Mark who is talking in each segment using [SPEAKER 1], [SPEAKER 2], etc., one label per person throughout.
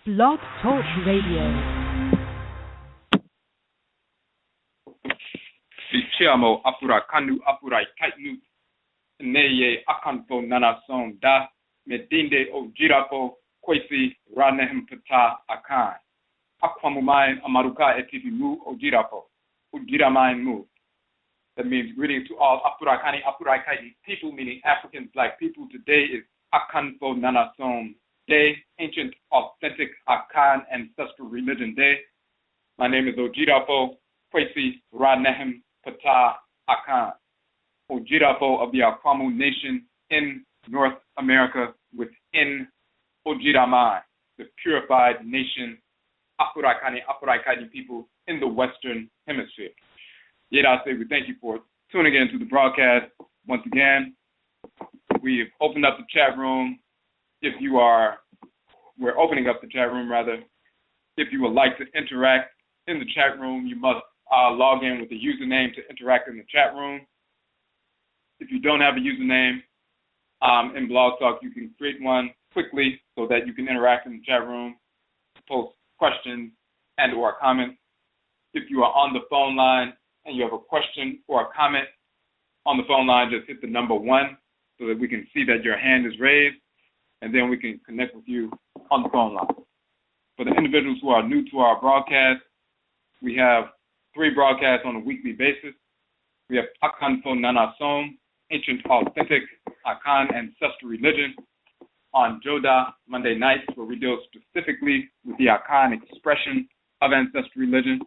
[SPEAKER 1] Blog Talk Radio.
[SPEAKER 2] Chiamo apura kandu apura kaitnu neye akanfo nanasom da medinde o jirapo kwesi ranehem pata akan akwamumain amaruka etifi mu o jirapo ujiramain mu. That means greeting to all apura kaiti people, meaning African black people. Today is Akanfo Nanasom Day, ancient authentic Akan Ancestral Religion Day. My name is Ojirapo Kwesi Ranehem Pata Akan, Ojirapo of the Akwamu Nation in North America within Ojiramai, the purified nation, Apuraikani people in the Western Hemisphere. Yet I say we thank you for tuning in to the broadcast once again. We've opened up the chat room. We're opening up the chat room rather. If you would like to interact in the chat room, you must log in with a username to interact in the chat room. If you don't have a username in Blog Talk, you can create one quickly so that you can interact in the chat room, post questions and or comments. If you are on the phone line and you have a question or a comment on the phone line, just hit the number 1 so that we can see that your hand is raised, and then we can connect with you on the phone line. For the individuals who are new to our broadcast, we have 3 broadcasts on a weekly basis. We have Akanfo Nanasom, ancient authentic Akan Ancestral Religion, on Joda Monday nights, where we deal specifically with the Akan expression of ancestral religion.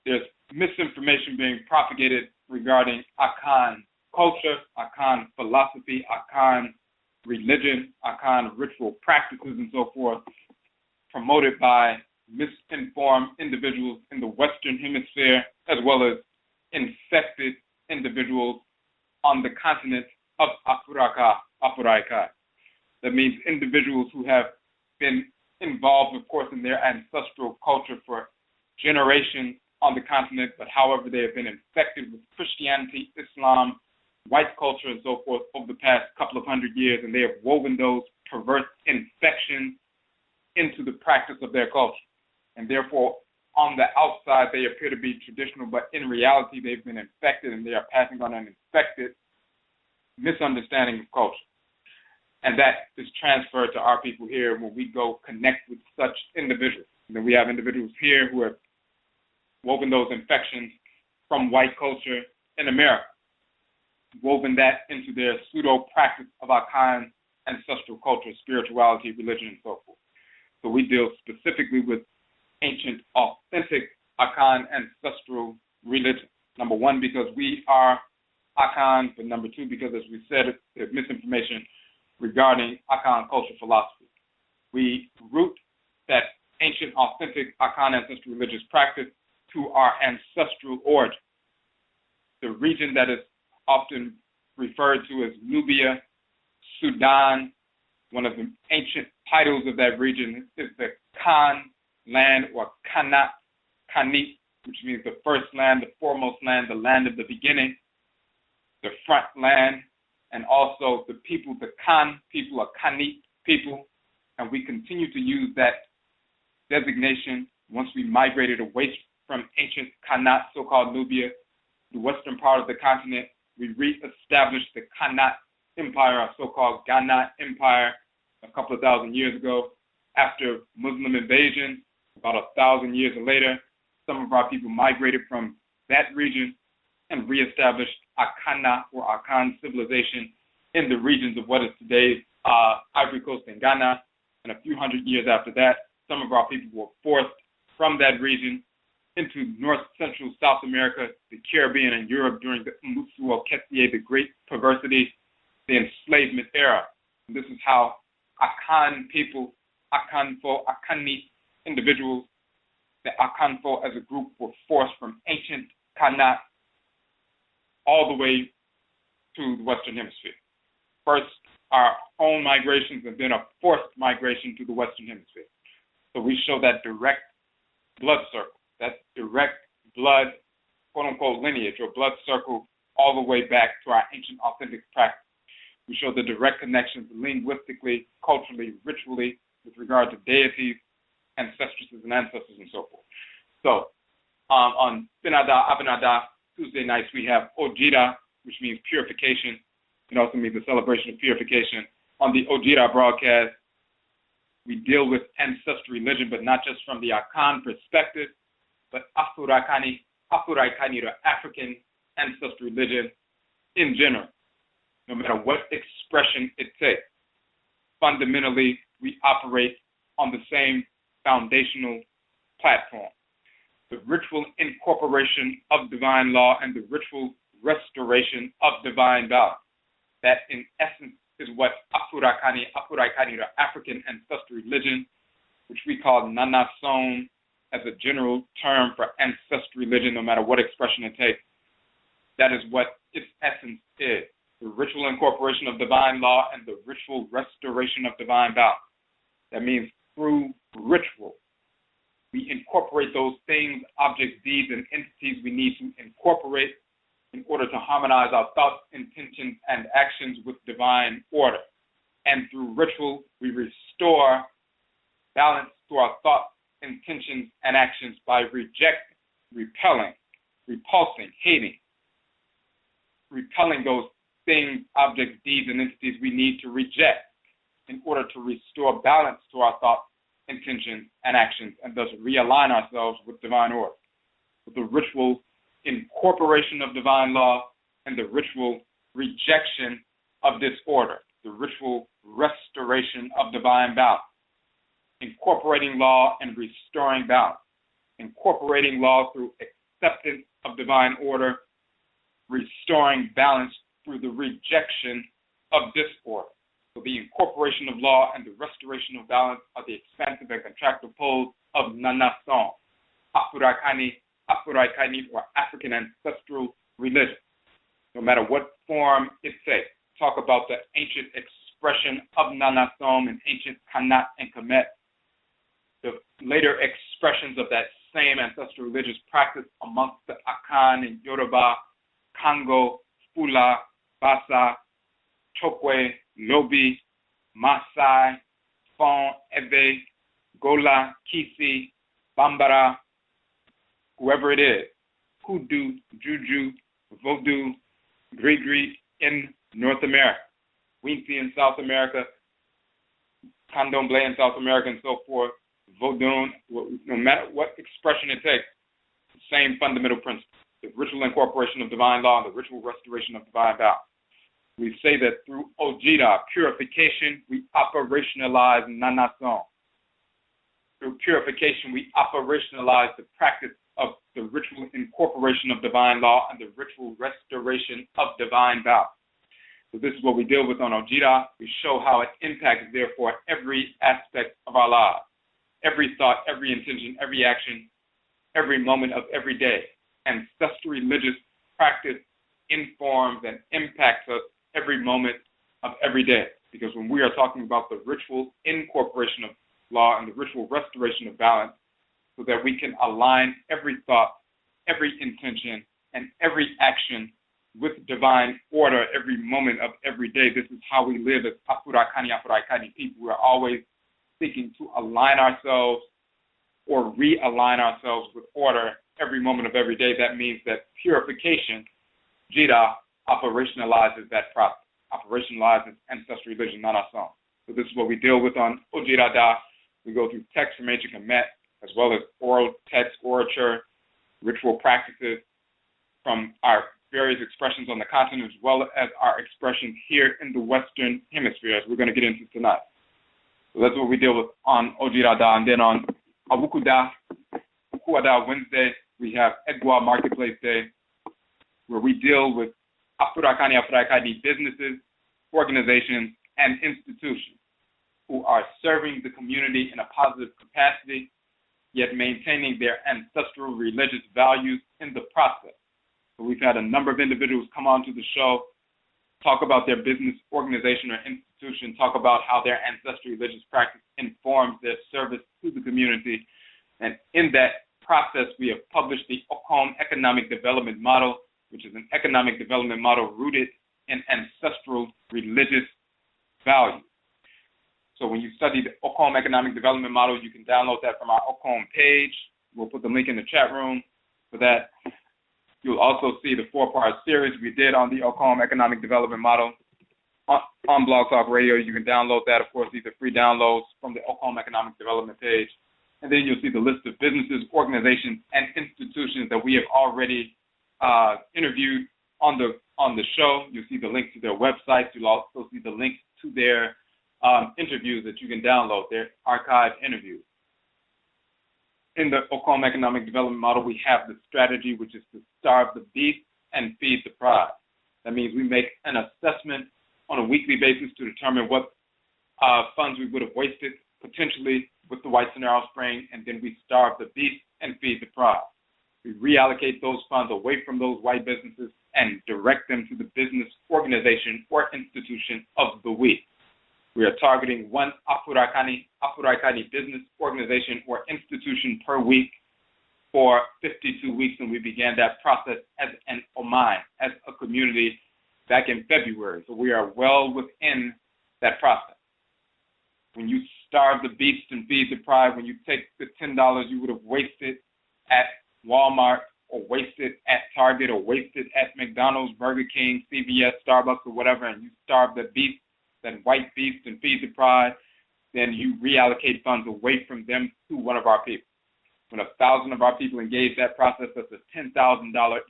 [SPEAKER 2] There's misinformation being propagated regarding Akan culture, Akan philosophy, Akan religion, Akan ritual practices, and so forth, promoted by misinformed individuals in the Western Hemisphere, as well as infected individuals on the continent of Afuraikai. That means individuals who have been involved, of course, in their ancestral culture for generations on the continent, but however they have been infected with Christianity, Islam, white culture, and so forth over the past couple of hundred years, and they have woven those perverse infections into the practice of their culture. And therefore, on the outside, they appear to be traditional, but in reality, they've been infected, and they are passing on an infected misunderstanding of culture. And that is transferred to our people here when we go connect with such individuals. And then we have individuals here who have woven those infections from white culture in America, woven that into their pseudo-practice of Akan ancestral culture, spirituality, religion, and so forth. So we deal specifically with ancient, authentic Akan ancestral religion. Number 1, because we are Akan, but number 2, because, as we said, there's misinformation regarding Akan culture philosophy. We root that ancient, authentic Akan ancestral religious practice to our ancestral origin. The region that is often referred to as Nubia, Sudan. One of the ancient titles of that region is the Kan land, or Kanat, Kanit, which means the first land, the foremost land, the land of the beginning, the front land, and also the people, the Kan people, or Kanit people. And we continue to use that designation once we migrated away from ancient Kanat, so-called Nubia, the western part of the continent. We reestablished the Kanat Empire, or so-called Ghanat Empire, a couple of thousand years ago. After Muslim invasion, about 1,000 years later, some of our people migrated from that region and reestablished Akana, or Akan civilization, in the regions of what is today's Ivory Coast and Ghana. And a few hundred years after that, some of our people were forced from that region into North Central South America, the Caribbean, and Europe during the Mmusu Kessie, the Great Perversity, the enslavement era. And this is how Akan people, Akanfo, Akani individuals, the Akanfo as a group were forced from ancient Kanat all the way to the Western Hemisphere. First, our own migrations, and then a forced migration to the Western Hemisphere. So we show that direct blood circle, that direct blood, quote-unquote, lineage or blood circle all the way back to our ancient authentic practice. We show the direct connections linguistically, culturally, ritually, with regard to deities, ancestresses and ancestors, and so forth. So on Finada, Abanada, Tuesday nights, we have Ojira, which means purification. It also means the celebration of purification. On the Ojira broadcast, we deal with ancestral religion, but not just from the Akan perspective, but Afuraikani, the African ancestral religion in general, no matter what expression it takes. Fundamentally, we operate on the same foundational platform. The ritual incorporation of divine law and the ritual restoration of divine balance. That, in essence, is what Afuraikani, the African ancestral religion, which we call Nanasom as a general term for ancestral religion, no matter what expression it takes. That is what its essence is. The ritual incorporation of divine law and the ritual restoration of divine balance. That means through ritual, we incorporate those things, objects, deeds, and entities we need to incorporate in order to harmonize our thoughts, intentions, and actions with divine order. And through ritual, we restore balance to our thoughts, intentions, and actions by rejecting, repelling, repulsing, hating, repelling those things, objects, deeds, and entities we need to reject in order to restore balance to our thoughts, intentions, and actions, and thus realign ourselves with divine order. With the ritual incorporation of divine law and the ritual rejection of disorder, the ritual restoration of divine balance, incorporating law and restoring balance, incorporating law through acceptance of divine order, restoring balance through the rejection of disorder. So the incorporation of law and the restoration of balance are the expansive and contractive poles of Nanasom, Afuraikani, or African ancestral religion. No matter what form it takes, talk about the ancient expression of Nanasom and ancient Kanat and Kemet, the later expressions of that same ancestral religious practice amongst the Akan and Yoruba, Congo, Fula, Basa, Chokwe, Lobi, Maasai, Fon, Ebe, Gola, Kisi, Bambara, whoever it is, Hoodoo, Juju, Voodoo, Grigri in North America, Winti in South America, Candomblé in South America, and so forth, Vodun, no matter what expression it takes, the same fundamental principle, the ritual incorporation of divine law and the ritual restoration of divine balance. We say that through Ojira, purification, we operationalize Nanasom. Through purification, we operationalize the practice of the ritual incorporation of divine law and the ritual restoration of divine balance. So this is what we deal with on Ojira. We show how it impacts, therefore, every aspect of our lives. Every thought, every intention, every action, every moment of every day. Ancestral religious practice informs and impacts us every moment of every day. Because when we are talking about the ritual incorporation of law and the ritual restoration of balance, so that we can align every thought, every intention, and every action with divine order every moment of every day. This is how we live as Afuraikani people. We're always seeking to align ourselves or realign ourselves with order every moment of every day. That means that purification, Jira, operationalizes that process, operationalizes ancestral religion, Nanasom. So this is what we deal with on Ojira Da. We go through text from ancient Kemet, as well as oral text, orature, ritual practices from our various expressions on the continent, as well as our expressions here in the Western Hemisphere, as we're going to get into tonight. So that's what we deal with on Ojira Da. And then on Awukuda, Ukuada Wednesday, we have Edgwa Marketplace Day, where we deal with Afuraikani businesses, organizations, and institutions who are serving the community in a positive capacity, yet maintaining their ancestral religious values in the process. So we've had a number of individuals come onto the show, talk about their business, organization, or institution, talk about how their ancestral religious practice informs their service to the community. And in that process, we have published the Okom Economic Development Model, which is an economic development model rooted in ancestral religious values. So when you study the Okom Economic Development Model, you can download that from our Okom page. We'll put the link in the chat room for that. You'll also see the 4-part series we did on the Okom Economic Development Model on Blog Talk Radio. You can download that. Of course, these are free downloads from the Okom Economic Development page. And then you'll see the list of businesses, organizations, and institutions that we have already interviewed on the show. You'll see the link to their websites. You'll also see the link to their interviews that you can download, their archived interviews. In the Okom Economic Development Model, we have the strategy, which is to starve the beast and feed the pride. That means we make an assessment on a weekly basis to determine what funds we would have wasted potentially with the white Sonaro Spring, and then we starve the beast and feed the pride. We reallocate those funds away from those white businesses and direct them to the business organization or institution of the week. We are targeting one Afuraikani business organization or institution per week for 52 weeks, and we began that process as an Oman, as a community back in February. So we are well within that process. When you starve the beast and feed the pride, when you take the $10 you would have wasted at Walmart or wasted at Target or wasted at McDonald's, Burger King, CVS, Starbucks, or whatever, and you starve the beast, that white beast, and feed the pride, then you reallocate funds away from them to one of our people. When 1,000 of our people engage that process, that's a $10,000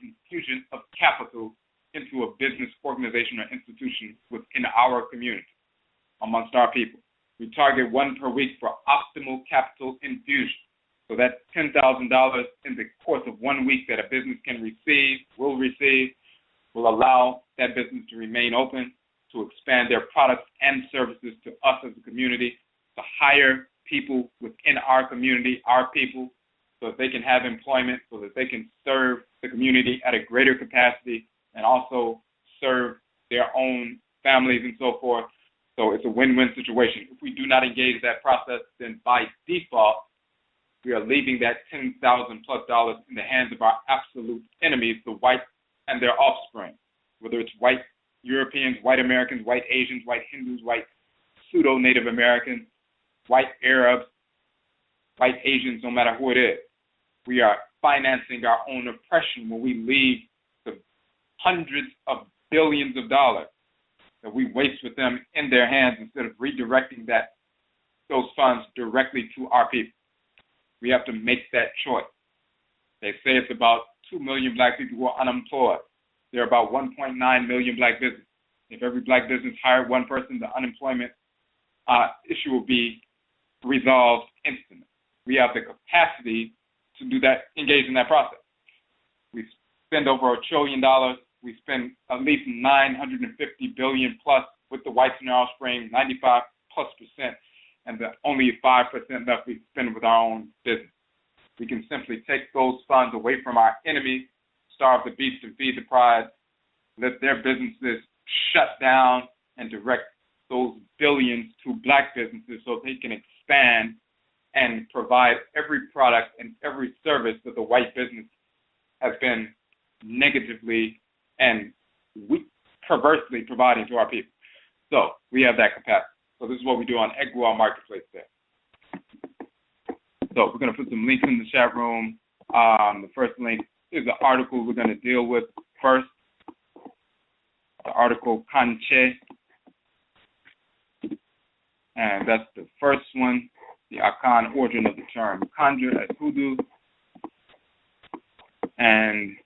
[SPEAKER 2] infusion of capital into a business organization or institution within our community, amongst our people. We target one per week for optimal capital infusion. So that $10,000 in the course of 1 week that a business can receive, will allow that business to remain open, to expand their products and services to us as a community, to hire people within our community, our people, so that they can have employment, so that they can serve the community at a greater capacity and also serve their own families and so forth. So it's a win-win situation. If we do not engage that process, then by default, we are leaving that $10,000+ in the hands of our absolute enemies, the whites and their offspring, whether it's white Europeans, white Americans, white Asians, white Hindus, white pseudo-Native Americans, white Arabs, white Asians, no matter who it is. We are financing our own oppression when we leave the hundreds of billions of dollars that we waste with them in their hands instead of redirecting those funds directly to our people. We have to make that choice. They say it's about 2 million black people who are unemployed. There are about 1.9 million black businesses. If every black business hired one person, the unemployment issue will be resolved instantly. We have the capacity to do that, engage in that process. We spend over $1 trillion. We spend at least $950 billion plus with the white Sonaro Spring, 95+%, and the only 5% left we spend with our own business. We can simply take those funds away from our enemies, starve the beast and feed the pride, let their businesses shut down, and direct those billions to black businesses so they can expand and provide every product and every service that the white business has been negatively and perversely providing to our people. So we have that capacity. So this is what we do on Egua Marketplace there. So we're going to put some links in the chat room. The first link is the article we're going to deal with first. The article KANKYE. And that's the first one, the Akan origin of the term Conjure as Hoodoo. And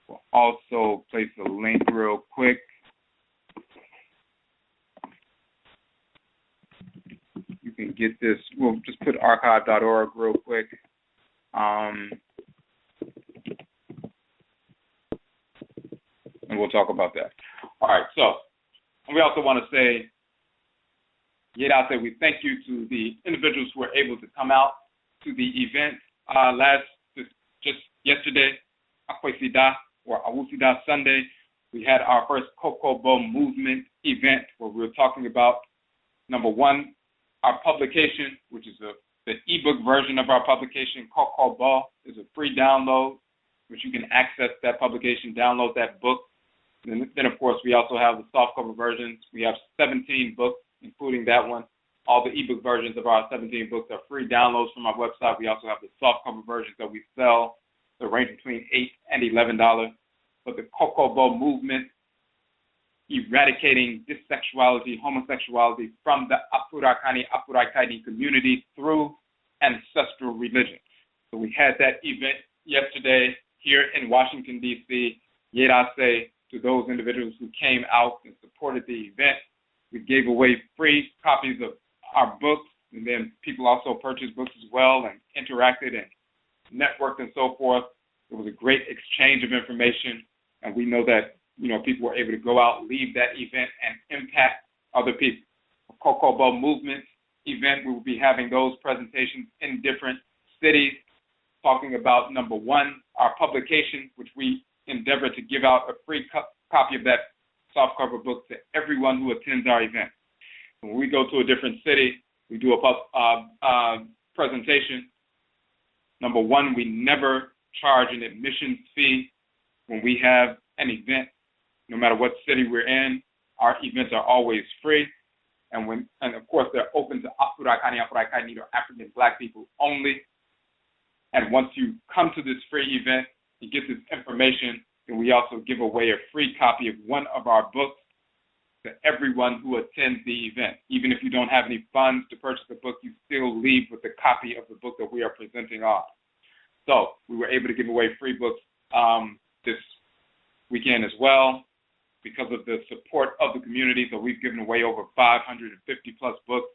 [SPEAKER 2] we'll also place a link real quick. You can get this. We'll just put archive.org real quick. And we'll talk about that. All right, so we also want to say, we thank you to the individuals who were able to come out to the event just yesterday, Akwesida or Awusida Sunday. We had our first Kokobo movement event where we were talking about, number one, our publication, which is the ebook version of our publication. Kokobo is a free download, which you can access that publication, download that book. And then, of course, we also have the softcover versions. We have 17 books including that one. All the ebook versions of our 17 books are free downloads from our website. We also have the softcover versions that we sell. They range between $8 and $11. But the Kokobo movement, eradicating dissexuality, homosexuality from the Afurakaini community through ancestral religion. So we had that event yesterday here in Washington, D.C. Yerase to those individuals who came out and supported the event. We gave away free copies of our books, and then people also purchased books as well and interacted and networked and so forth. It was a great exchange of information, and we know that, people were able to go out, leave that event, and impact other people. The Kokobo Movement event, we will be having those presentations in different cities, talking about, number one, our publication, which we endeavor to give out a free copy of that softcover book to everyone who attends our event. When we go to a different city, we do a presentation. Number one, we never charge an admissions fee when we have an event. No matter what city we're in, our events are always free. And of course, they're open to Afurakani, or African Black people only. And once you come to this free event, you get this information, and we also give away a free copy of one of our books to everyone who attends the event. Even if you don't have any funds to purchase the book, you still leave with a copy of the book that we are presenting on. So we were able to give away free books this weekend as well because of the support of the community. So we've given away over 550 plus books,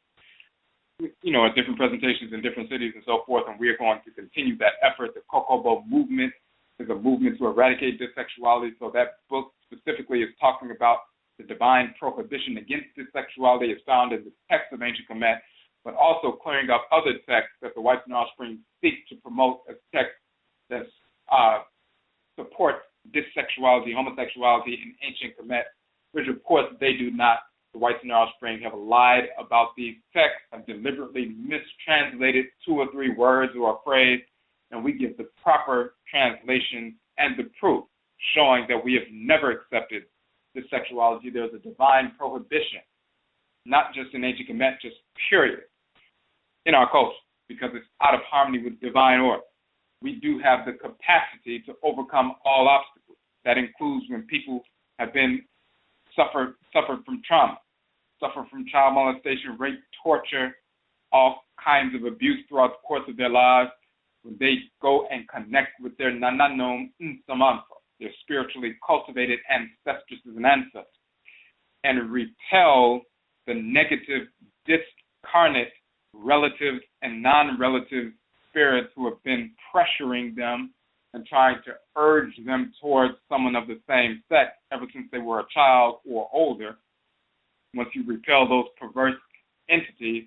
[SPEAKER 2] at different presentations in different cities and so forth, and we are going to continue that effort. The Kokobo movement is a movement to eradicate dissexuality. So that book specifically is talking about the divine prohibition against dissexuality is found in the text of Ancient Kemet, but also clearing up other texts that the Whites and Offspring seek to promote as texts that support dissexuality, homosexuality in Ancient Kemet, which of course they do not. The Whites and Offspring have lied about these texts, have deliberately mistranslated 2 or 3 words or a phrase, and we give the proper translation and the proof showing that we have never accepted this sexuality. There's a divine prohibition, not just in Ancient Kemet, just period, in our culture, because it's out of harmony with divine order. We do have the capacity to overcome all obstacles. That includes when people have been suffered from trauma, suffer from child molestation, rape, torture, all kinds of abuse throughout the course of their lives. When they go and connect with their Nananom Nsamanfo, their spiritually cultivated ancestresses and ancestors, and repel the negative, discarnate relatives and non-relative spirits who have been pressuring them and trying to urge them towards someone of the same sex ever since they were a child or older. Once you repel those perverse entities,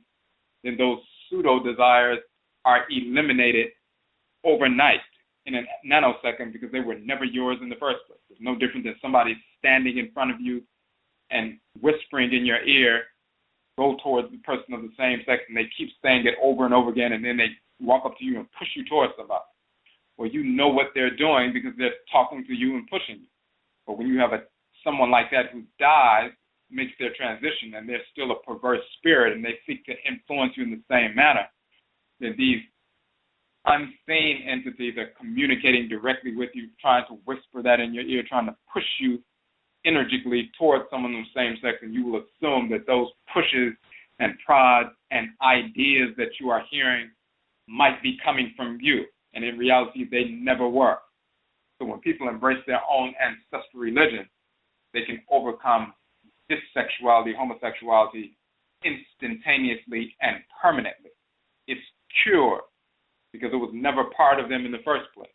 [SPEAKER 2] then those pseudo-desires are eliminated overnight in a nanosecond because they were never yours in the first place. It's no different than somebody standing in front of you and whispering in your ear, go towards the person of the same sex, and they keep saying it over and over again, and then they walk up to you and push you towards somebody. Well, you know what they're doing because they're talking to you and pushing you. But when you have someone like that who dies, makes their transition, and they're still a perverse spirit, and they seek to influence you in the same manner, then these unseen entities are communicating directly with you, trying to whisper that in your ear, trying to push you energetically towards someone of the same sex, and you will assume that those pushes and prods and ideas that you are hearing might be coming from you, and in reality, they never were. So when people embrace their own ancestral religion, they can overcome dissexuality, homosexuality instantaneously and permanently. It's pure because it was never part of them in the first place.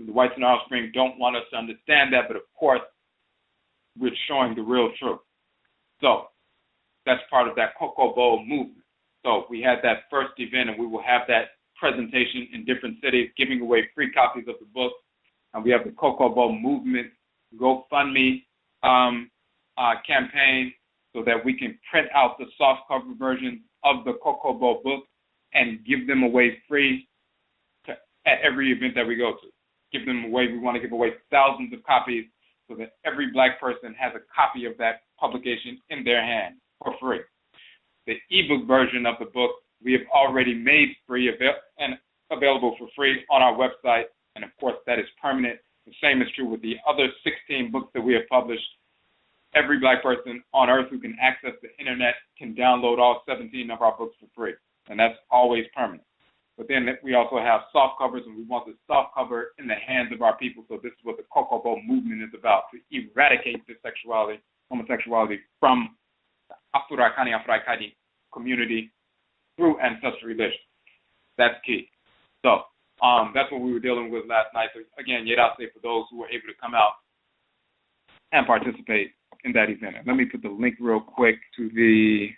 [SPEAKER 2] The Whites and Offspring don't want us to understand that, but of course, we're showing the real truth. So that's part of that Kokobo movement. So we had that first event, and we will have that presentation in different cities, giving away free copies of the book. And we have the Kokobo movement GoFundMe campaign so that we can print out the softcover version of the Kokobo book and give them away free at every event that we go to. Give them away. We want to give away thousands of copies so that every Black person has a copy of that publication in their hand for free. ebook version of the book we have already made free and available for free on our website. And of course, that is permanent. The same is true with the other 16 books that we have published. Every Black person on earth who can access the internet can download all 17 of our books for free. And that's always permanent. But then we also have soft covers, and we want the soft cover in the hands of our people. So this is what the Kokobo movement is about, to eradicate this homosexuality from the Afurakani community through ancestral religion. That's key. So that's what we were dealing with last night. So again, Yedase for those who were able to come out and participate in that event. And let me put the link real quick to the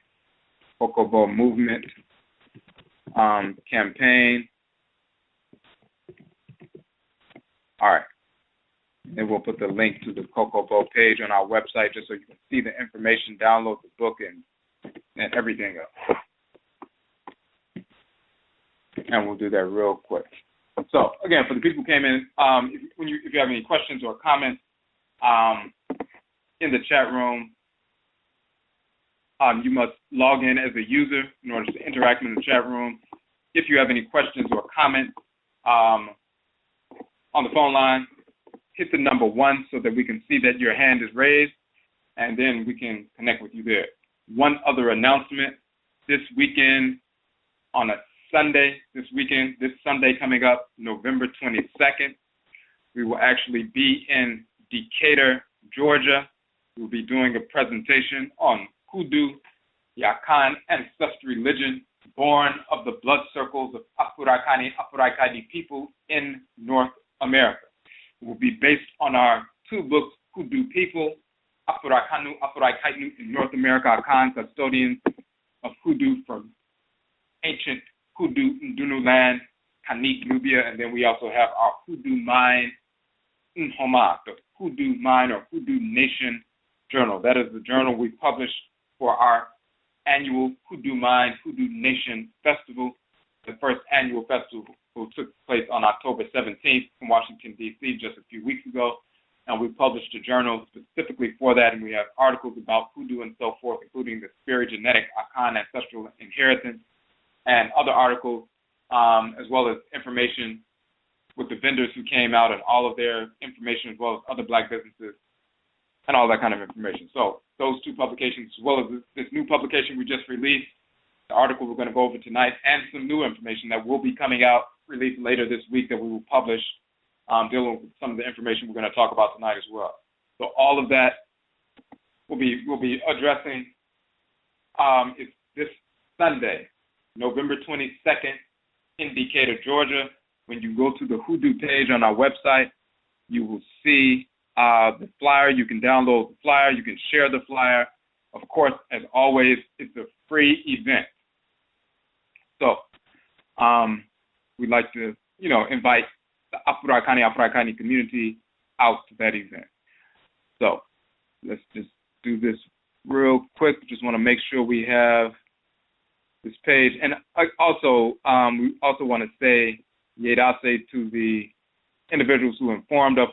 [SPEAKER 2] Kokobo movement campaign. All right. And we'll put the link to the Kokobo page on our website just so you can see the information, download the book, and everything else. And we'll do that real quick. So, again, for the people who came in, if you have any questions or comments in the chat room, you must log in as a user in order to interact in the chat room. If you have any questions or comments on the phone line, hit the number 1 so that we can see that your hand is raised, and then we can connect with you there. One other announcement: this weekend on a Sunday, this Sunday coming up, November 22nd, we will actually be in Decatur, Georgia. We'll be doing a presentation on Hoodoo, the Akan Ancestral Religion, born of the blood circles of Afurakani people in North America. It will be based on our 2 books, Hoodoo People, Afurakanu in North America, Akan, custodians of Hoodoo from ancient Hoodoo Ndunu land, Kanik, Nubia, and then we also have our Hoodoo Mind Nhoma, the Hoodoo Mind or Hoodoo Nation Journal. That is the journal we published for our annual Hoodoo Mind, Hoodoo Nation Festival. The first annual festival took place on October 17th in Washington, D.C., just a few weeks ago. And we published a journal specifically for that, and we have articles about Hoodoo and so forth, including the spirit genetic Akan Ancestral Inheritance, and other articles, as well as information with the vendors who came out and all of their information, as well as other Black businesses and all that kind of information. So those 2 publications, as well as this new publication we just released, the article we're going to go over tonight, and some new information that will be coming out, released later this week, that we will publish, dealing with some of the information we're going to talk about tonight as well. So all of that we'll be addressing. It's this Sunday, November 22nd, in Decatur, Georgia. When you go to the Hoodoo page on our website, you will see the flyer. You can download the flyer. You can share the flyer. Of course, as always, it's a free event. So we'd like to, invite the Afurakani community out to that event. So let's just do this real quick. Just want to make sure we have this page. And we also want to say Yedase to the individuals who informed us.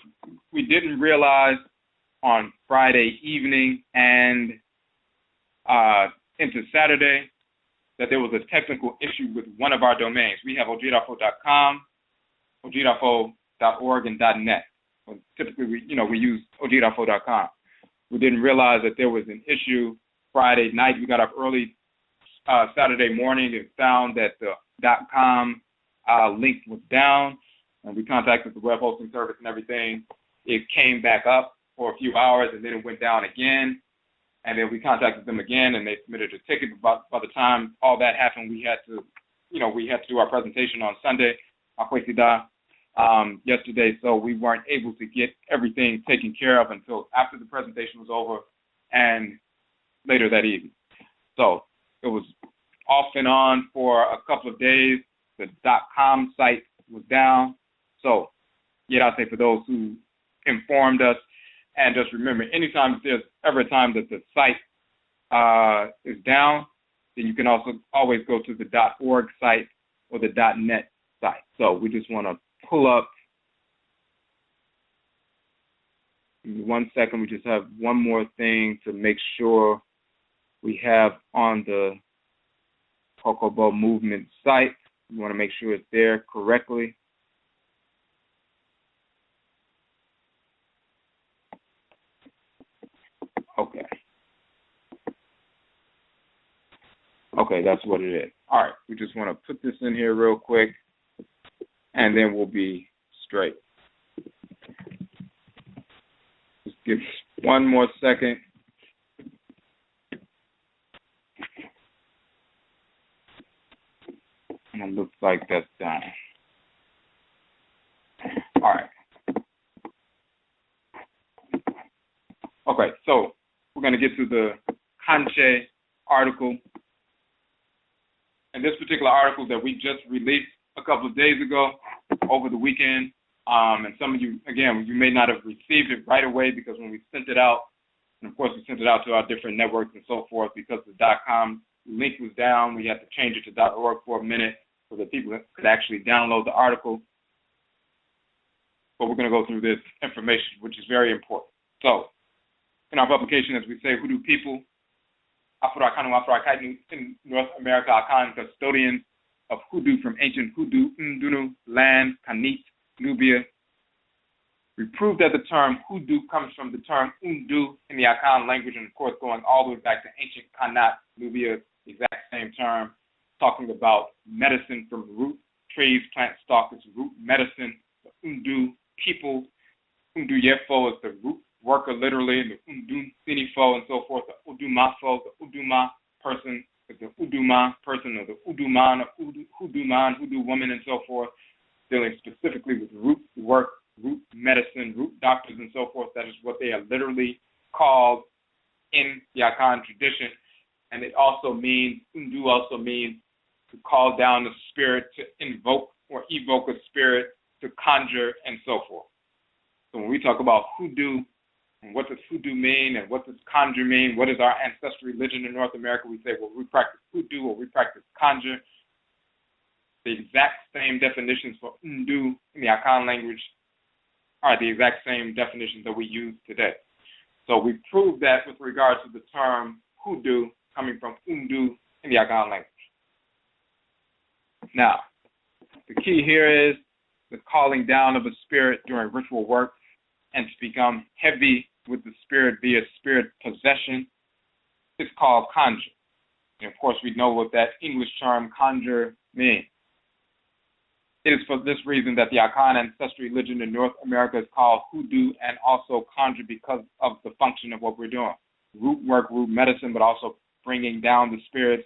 [SPEAKER 2] We didn't realize on Friday evening and into Saturday that there was a technical issue with one of our domains. We have ojirafo.com, ojirafo.org, and .net. Typically, we use ojirafo.com. We didn't realize that there was an issue Friday night. We got up early Saturday morning and found that the .com link was down, and we contacted the web hosting service and everything. It came back up for a few hours, and then it went down again. And then we contacted them again, and they submitted a ticket. But by the time all that happened, we had to do our presentation on Sunday, yesterday. So we weren't able to get everything taken care of until after the presentation was over and later that evening. So it was off and on for a couple of days. The .com site was down. So, I'll say for those who informed us, and just remember, anytime there's ever a time that the site is down, then you can also always go to the .org site or the .net site. So we just want to pull up. Give me 1 second. We just have one more thing to make sure we have on the Kokobo movement site. You want to make sure it's there correctly. Okay. Okay, that's what it is. All right, we just want to put this in here real quick, and then we'll be straight. Just give one more second. And it looks like that's done. All right. Okay, so we're going to get to the Kankye article. And this particular article that we just released a couple of days ago over the weekend, and some of you, again, you may not have received it right away because when we sent it out, and of course we sent it out to our different networks and so forth, because the .com link was down, we had to change it to .org for a minute so that people could actually download the article. But we're going to go through this information, which is very important. So, in our publication, as we say, Hoodoo People, in North America, Akan custodians of Hoodoo from ancient Hoodoo, Ndu land, Kanit, Nubia. We proved that the term Hoodoo comes from the term Ndu in the Akan language, and of course going all the way back to ancient Kanat, Nubia, the exact same term, talking about medicine from root, trees, plant stalks, root medicine. The Ndu people, Ndu Yefo is the root worker literally, and the Ndu Sinifo and so forth, the Udumafo, the Uduma person, the Uduma person, or the Uduman, or Hoodoo man, Hoodoo woman, and so forth, dealing specifically with root work, root medicine, root doctors, and so forth. That is what they are literally called in the Akan tradition. And it also means, Ndu also means to call down the spirit, to invoke or evoke a spirit, to conjure, and so forth. So when we talk about Hoodoo, and what does Hoodoo mean, and what does Conjure mean, what is our ancestral religion in North America, we say, well, we practice Hoodoo or we practice Conjure. The exact same definitions for Ndu in the Akan language are the exact same definitions that we use today. So we proved that with regard to the term Hoodoo coming from Ndu in the Akan language. Now, the key here is the calling down of a spirit during ritual work and to become heavy with the spirit via spirit possession is called conjure. And of course, we know what that English term conjure means. It is for this reason that the Akan Ancestral Religion in North America is called Hoodoo and also Conjure, because of the function of what we're doing. Root work, root medicine, but also bringing down the spirits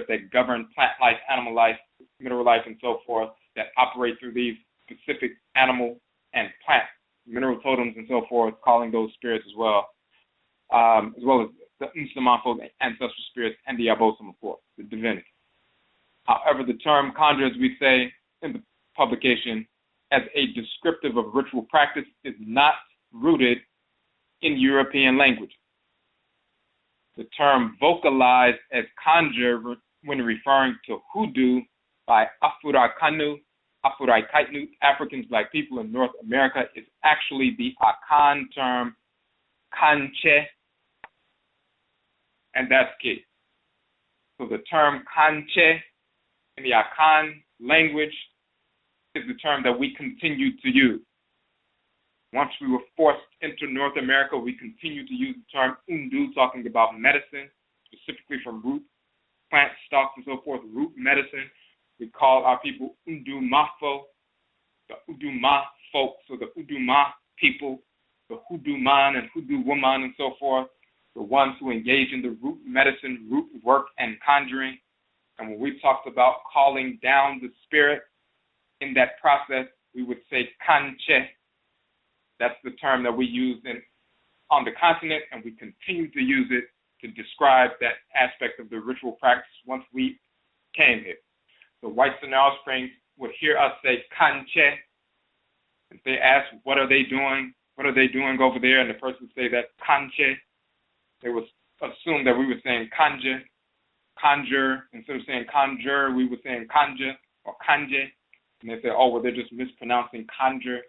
[SPEAKER 2] that govern plant life, animal life, mineral life, and so forth, that operate through these specific animal and plant mineral totems and so forth, calling those spirits as well as the Nsamanfo, the Ancestral Spirits, and the Abosom, of course, the divinity. However, the term conjure, as we say in the publication, as a descriptive of ritual practice, is not rooted in European languages. The term vocalized as conjure when referring to hoodoo by Afurakaitnut Africans, black people in North America, is actually the Akan term Kankye, and that's key. So the term Kankye in the Akan language is the term that we continue to use. Once we were forced into North America, we continue to use the term Ndu, talking about medicine, specifically from root, plant stalks, and so forth, root medicine. We call our people Udumafo, the Uduma folk, so the Uduma people, the Hoodoo man and Hoodoo woman, and so forth, the ones who engage in the root medicine, root work, and conjuring. And when we talked about calling down the spirit in that process, we would say Kankye. That's the term that we use on the continent, and we continue to use it to describe that aspect of the ritual practice once we came here. The whites and offspring would hear us say Kankye. If they ask, what are they doing? What are they doing over there? And the person would say that Kankye. They would assume that we were saying conjure. Instead of saying conjure, we were saying conjure or kanje. And they say, oh, well, they're just mispronouncing conjure.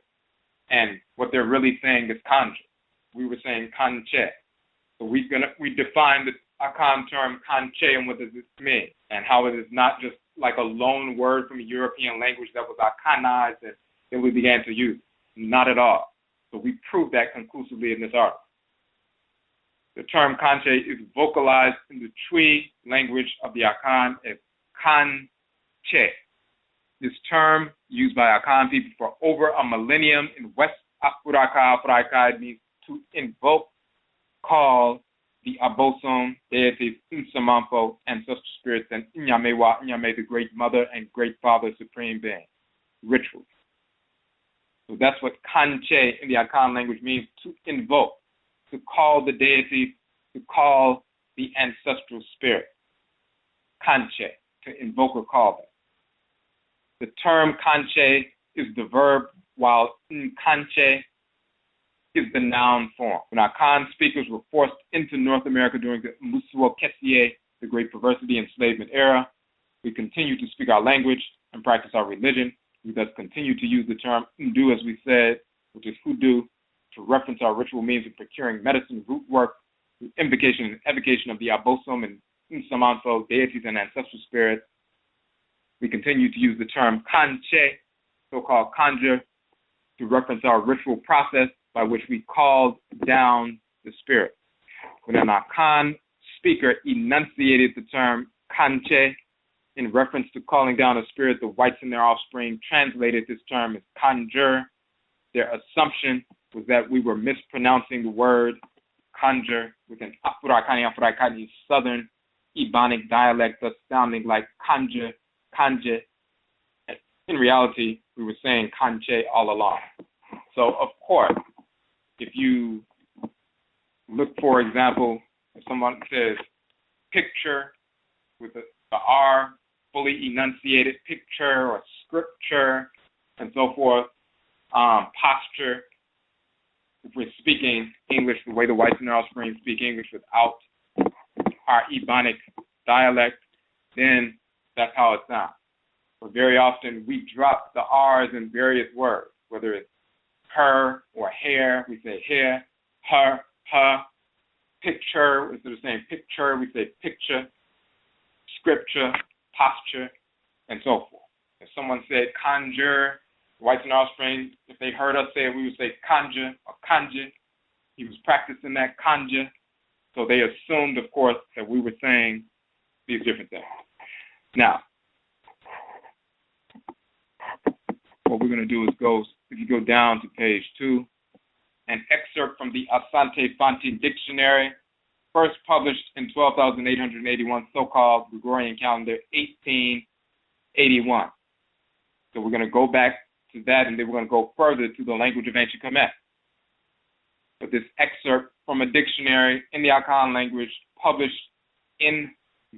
[SPEAKER 2] And what they're really saying is conjure. We were saying Kankye. So we defined Akan term Kankye and what does it mean, and how it is not just like a lone word from a European language that was Akanized and then we began to use. Not at all. So we proved that conclusively in this article. The term Kankye is vocalized in the Twi language of the Akan as Kankye. This term, used by Akan people for over a millennium in West Africa, means to invoke, call the Abosom, Deities, Nsamanfo, Ancestral Spirits, and Nyame, the Great Mother and Great Father, Supreme Being. Rituals. So that's what Kankye in the Akan language means, to invoke, to call the deities, to call the ancestral spirit. Kankye, to invoke or call them. The term Kankye is the verb, while Kankye is the noun form. When Akan speakers were forced into North America during the Musuo Kessie, the Great Perversity Enslavement era, we continue to speak our language and practice our religion. We thus continue to use the term Ndu, as we said, which is hoodoo, to reference our ritual means of procuring medicine, root work, invocation and evocation of the Abosom and Nsamanfo, deities and ancestral spirits. We continue to use the term Kankye, so-called conjure, to reference our ritual process by which we called down the spirit. When an Akan speaker enunciated the term Kankye in reference to calling down a spirit, the whites and their offspring translated this term as conjure. Their assumption was that we were mispronouncing the word conjure with an Afurakani southern Ebonic dialect, thus sounding like conjure, kanje. In reality, we were saying Kankye all along. So, of course, if you look, for example, if someone says picture with the R fully enunciated, picture or scripture and so forth, posture, if we're speaking English the way the whites and their offspring speak English without our Ebonic dialect, then that's how it sounds. But very often we drop the R's in various words, whether it's her or hair, we say hair, her, picture, instead of saying picture, we say picture, scripture, posture, and so forth. If someone said conjure, whites and offspring, if they heard us say it, we would say conjure or kanje. He was practicing that conjure, so they assumed, of course, that we were saying these different things. Now, what we're going to do is if you go down to page 2, an excerpt from the Asante Fanti Dictionary, first published in 12,881, so-called Gregorian calendar, 1881. So we're going to go back to that, and then we're going to go further to the language of ancient Kemet. But this excerpt from a dictionary in the Akan language, published in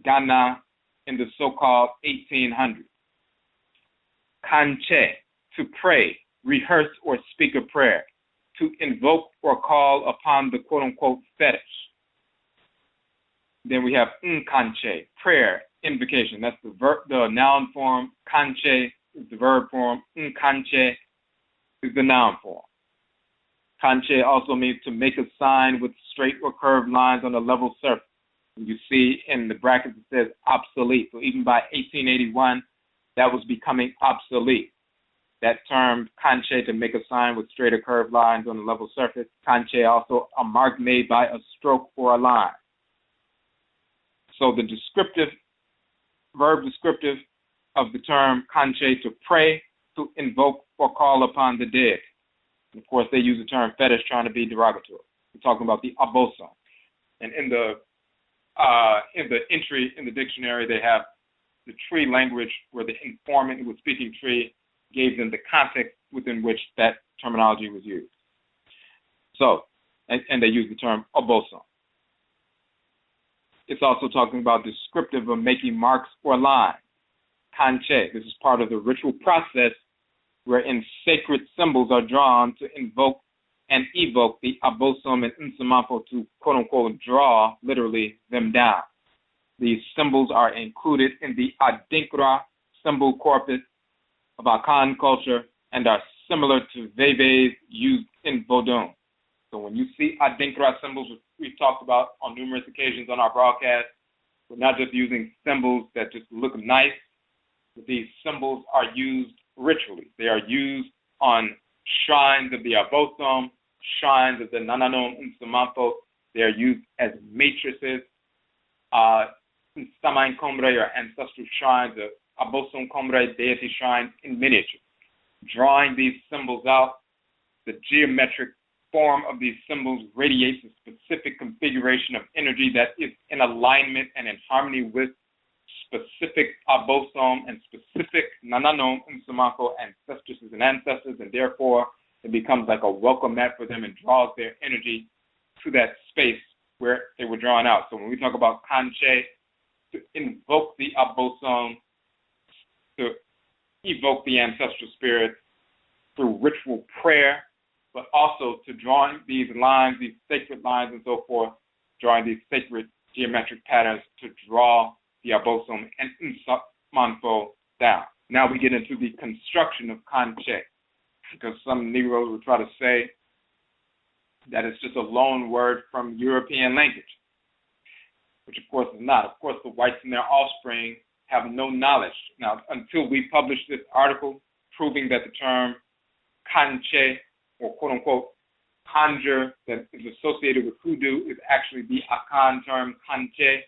[SPEAKER 2] Ghana in the so-called 1800s. Kankye, to pray, rehearse, or speak a prayer, to invoke or call upon the quote-unquote fetish. Then we have Kankye, prayer, invocation. That's the noun form. Kankye is the verb form. Kankye is the noun form. Kankye also means to make a sign with straight or curved lines on a level surface. You see in the brackets it says obsolete. So even by 1881, that was becoming obsolete. That term, Kankye, to make a sign with straight or curved lines on a level surface. Kankye, also a mark made by a stroke or a line. So the verb descriptive of the term Kankye, to pray, to invoke, or call upon the dead. And of course, they use the term fetish trying to be derogatory. We're talking about the Abosom. And in the entry in the dictionary, they have the Tree language where the informant who was speaking Tree gave them the context within which that terminology was used. So, and they use the term Abosom. It's also talking about descriptive of making marks or lines. Kankye, this is part of the ritual process wherein sacred symbols are drawn to invoke and evoke the Abosom and Nsamanfo, to quote-unquote draw, literally, them down. These symbols are included in the Adinkra symbol corpus of Akan culture and are similar to Veves used in Vodun. So when you see Adinkra symbols, which we've talked about on numerous occasions on our broadcast, we're not just using symbols that just look nice, but these symbols are used ritually. They are used on shrines of the Abosom, shrines of the Nananom Nsamanfo. They are used as matrices, Nsamanfo or ancestral shrines, the Abosom deity shrines in miniature. Drawing these symbols out, the geometric form of these symbols radiates a specific configuration of energy that is in alignment and in harmony with specific Abosom and specific Nananom Nsamanfo ancestresses and ancestors, and therefore it becomes like a welcome mat for them and draws their energy to that space where they were drawn out. So when we talk about Kankye, to invoke the Abosom, to evoke the ancestral spirits through ritual prayer, but also to drawing these lines, these sacred lines and so forth, drawing these sacred geometric patterns to draw the Abosom and Nsamanfo down. Now we get into the construction of Kankye, because some Negroes will try to say that it's just a loan word from European language, which of course is not. Of course, the whites and their offspring have no knowledge. Now, until we publish this article proving that the term Kankye, or quote-unquote conjure, that is associated with hoodoo is actually the Akan term Kankye,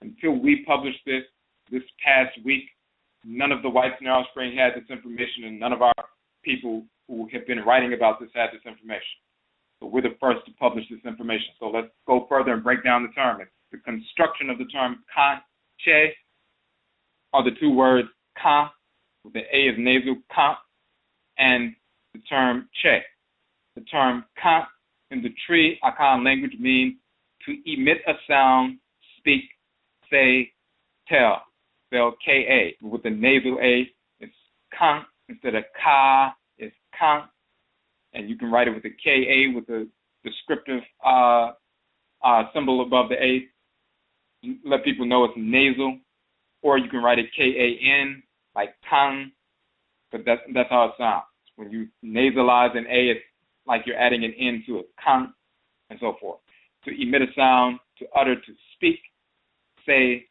[SPEAKER 2] until we published this past week, none of the whites in their offspring had this information, and none of our people who have been writing about this had this information. So we're the first to publish this information. So let's go further and break down the term. It's the construction of the term Kankye are the two words Kan, with the A is nasal, Kan, and the term Che. The term Kan in the Tree Akan language means to emit a sound, speak, say, tell, spelled K-A. With the nasal A, it's Kan. Instead of Ka, it's Kan. And you can write it with a K-A with the descriptive symbol above the A. Let people know it's nasal. Or you can write it K-A-N, like Kan, but that's how it sounds. When you nasalize an A, it's like you're adding an N to it, Kan, and so forth. To emit a sound, to utter, to speak, say,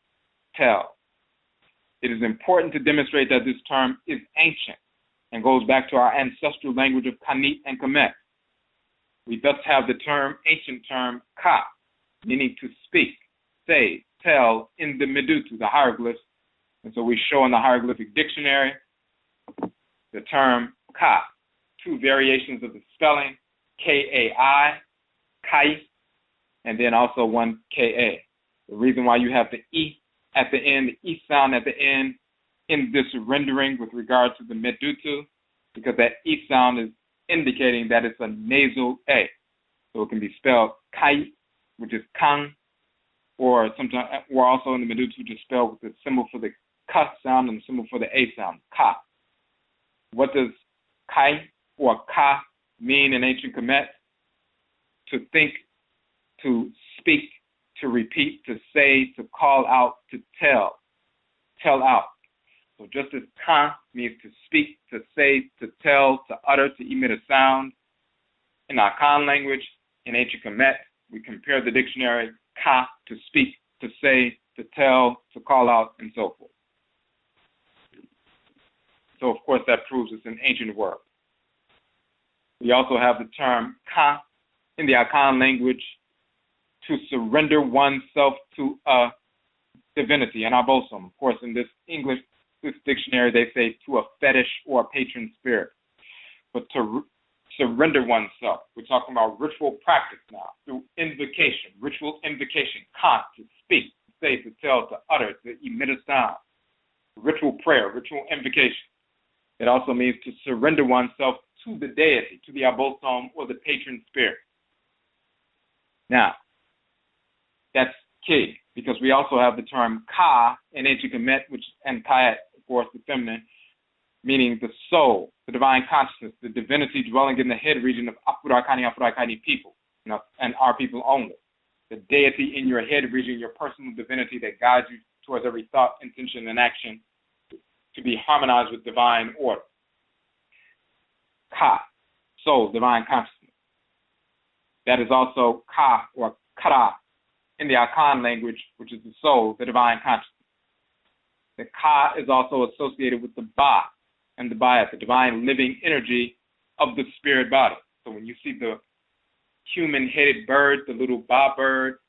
[SPEAKER 2] tell. It is important to demonstrate that this term is ancient and goes back to our ancestral language of Kanit and Kemet. We thus have the ancient term Ka, meaning to speak, say, tell in the Medutu, the hieroglyphs. And so we show in the hieroglyphic dictionary the term Ka, two variations of the spelling, K-A-I, Kai, and then also one K-A. The reason why you have the E at the end, the E sound at the end, in this rendering with regard to the Medutu, because that E sound is indicating that it's a nasal A. So it can be spelled Kai, which is Kang, or sometimes we're also in the Medutu to spell with the symbol for the Ka sound and the symbol for the A sound, Ka. What does Kai or Ka mean in ancient Kemet? To think, to speak, to repeat, to say, to call out, to tell out. So just as Ka means to speak, to say, to tell, to utter, to emit a sound, in Akan language, in ancient Kemet, we compare the dictionary Ka, to speak, to say, to tell, to call out, and so forth. So, of course, that proves it's an ancient word. We also have the term Ka in the Akan language, to surrender oneself to a divinity, an Abosom. Of course, in this dictionary, they say to a fetish or a patron spirit. But to surrender oneself, we're talking about ritual practice now, through invocation, ritual invocation, Ka, to speak, to say, to tell, to utter, to emit a sound. Ritual prayer, ritual invocation. It also means to surrender oneself to the deity, to the Abosom or the patron spirit. Now, that's key, because we also have the term Ka in ancient Kemet, and Kayat, of course, the feminine, meaning the soul, the divine consciousness, the divinity dwelling in the head region of Afurakani people, and our people only. The deity in your head region, your personal divinity that guides you towards every thought, intention, and action to be harmonized with divine order. Ka, soul, divine consciousness. That is also Ka or Kara in the Akan language, which is the soul, the divine consciousness. The Ka is also associated with the Ba and the Bayat, the divine living energy of the spirit body. So when you see the human-headed bird, the little Ba bird,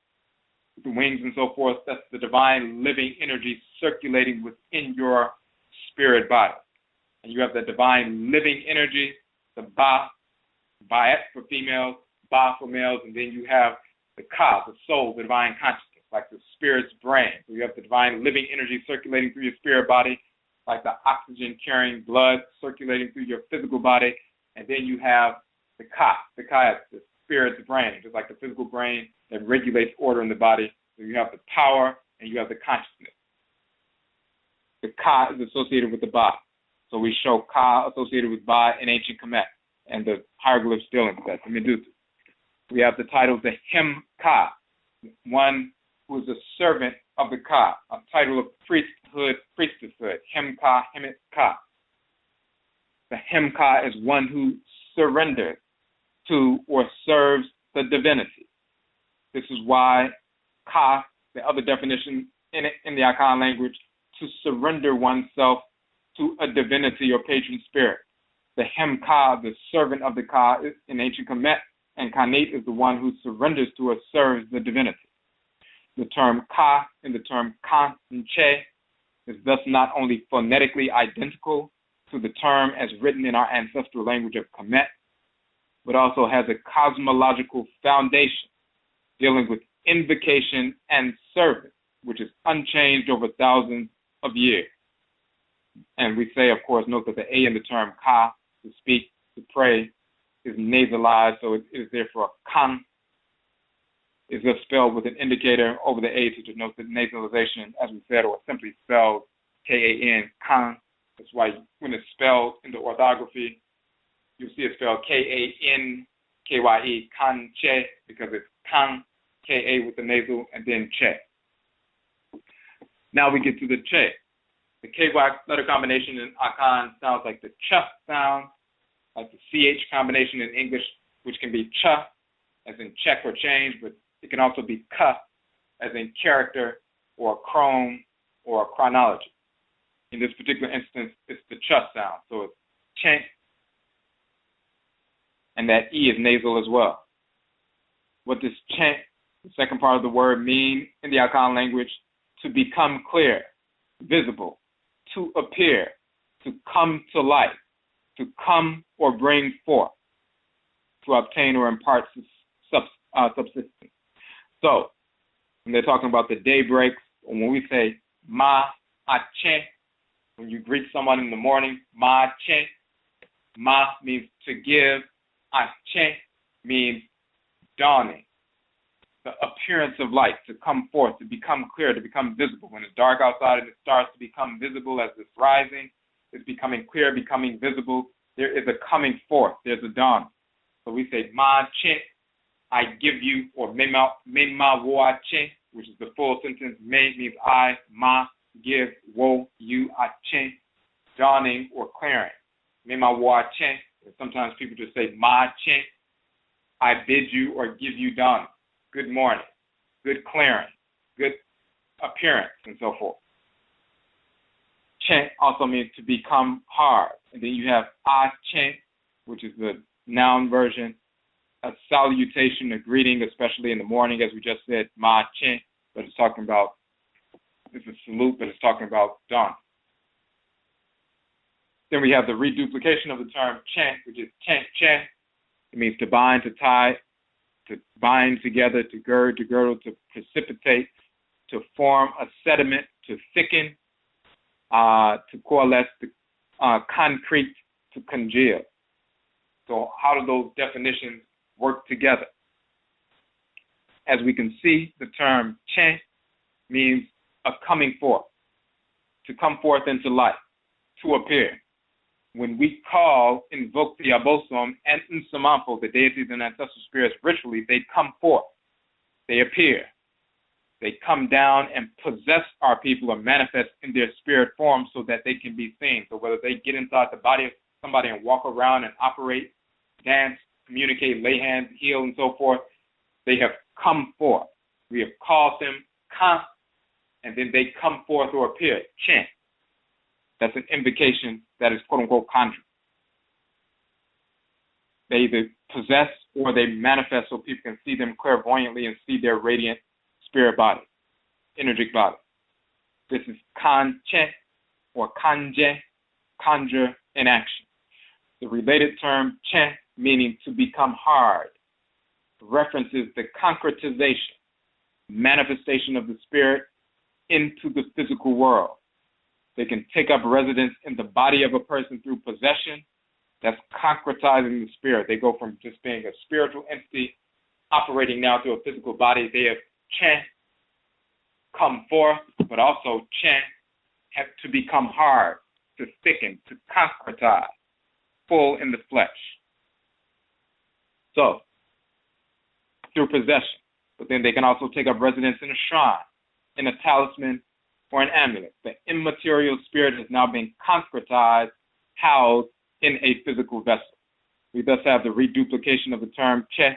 [SPEAKER 2] with the wings and so forth, that's the divine living energy circulating within your spirit body. And you have the divine living energy, the Ba, Bayat for females, Ba for males, and then you have the Ka, the soul, the divine consciousness, like the spirit's brain. So you have the divine living energy circulating through your spirit body, like the oxygen-carrying blood circulating through your physical body. And then you have the Ka. The Ka is the spirit's brain, just like the physical brain that regulates order in the body. So you have the power and you have the consciousness. The Ka is associated with the Ba. So we show Ka associated with Ba in ancient Kemet and the hieroglyphs still in that, the Medusa. We have the title, the Hem Ka, one who is a servant of the Ka, a title of priesthood, priestesshood, Hem Ka, Hemet Ka. The Hem Ka is one who surrenders to or serves the divinity. This is why Ka, the other definition in the Akan language, to surrender oneself to a divinity or patron spirit. The Hem Ka, the servant of the Ka, is in ancient Kemet, and Kanate is the one who surrenders to or serves the divinity. The term Ka and the term Kankye is thus not only phonetically identical to the term as written in our ancestral language of Kemet, but also has a cosmological foundation dealing with invocation and service, which is unchanged over thousands of years. And we say, of course, note that the A in the term Ka, to speak, to pray, is nasalized, so it is therefore Kan, is just spelled with an indicator over the A to denote the nasalization, as we said, or simply spelled K-A-N, Kan. That's why when it's spelled in the orthography, you'll see it spelled K-A-N-K-Y-E, Kankye, because it's Kan, K-A with the nasal, and then Che. Now we get to the Che. The K-Y letter combination in Akan sounds like the Ch sound, like the CH combination in English, which can be Ch, as in check or change, but it can also be Ka, as in character or chrome or chronology. In this particular instance, it's the Ch sound, so it's Chen, and that E is nasal as well. What does Chen, the second part of the word, mean in the Akan language? To become clear, visible, to appear, to come to life, to come or bring forth, to obtain or impart subsistence. So, when they're talking about the day breaks, or when we say ma achen, when you greet someone in the morning, ma achen, ma means to give, achen means dawning, the appearance of light, to come forth, to become clear, to become visible. When it's dark outside and it starts to become visible as it's rising, it's becoming clear, becoming visible. There is a coming forth. There's a dawn. So we say, ma chen, I give you, or me ma wo a chen, which is the full sentence. Me means I, ma, give, wo, you, a chen, dawning or clearing. Me ma wo a chen. Sometimes people just say, ma chen, I bid you or give you dawning. Good morning, good clearing, good appearance, and so forth. Chen also means to become hard. And then you have a chen, which is the noun version, a salutation, a greeting, especially in the morning, as we just said, ma chen, but it's talking about, it's a salute, but it's talking about dawn. Then we have the reduplication of the term chen, which is chen, chen. It means to bind, to tie, to bind together, to gird, to girdle, to precipitate, to form a sediment, to thicken, to coalesce, to concrete, to congeal. So how do those definitions work together? As we can see, the term chen means a coming forth, to come forth into life, to appear. When we call, invoke the Abosom and Nsamanfo, the deities and ancestral spirits, ritually, they come forth. They appear. They come down and possess our people or manifest in their spirit form so that they can be seen. So whether they get inside the body of somebody and walk around and operate, dance, communicate, lay hands, heal, and so forth. They have come forth. We have called them Kan, and then they come forth or appear, Chen. That's an invocation that is quote-unquote conjure. They either possess or they manifest so people can see them clairvoyantly and see their radiant spirit body, energetic body. This is Kankye or Kanje, conjure in action. The related term Chen, meaning to become hard, references the concretization, manifestation of the spirit into the physical world. They can take up residence in the body of a person through possession. That's concretizing the spirit. They go from just being a spiritual entity operating now through a physical body. They have Chen come forth, but also Chen have to become hard, to thicken, to concretize, full in the flesh. So, through possession. But then they can also take up residence in a shrine, in a talisman, or an amulet. The immaterial spirit has now been concretized, housed in a physical vessel. We thus have the reduplication of the term che,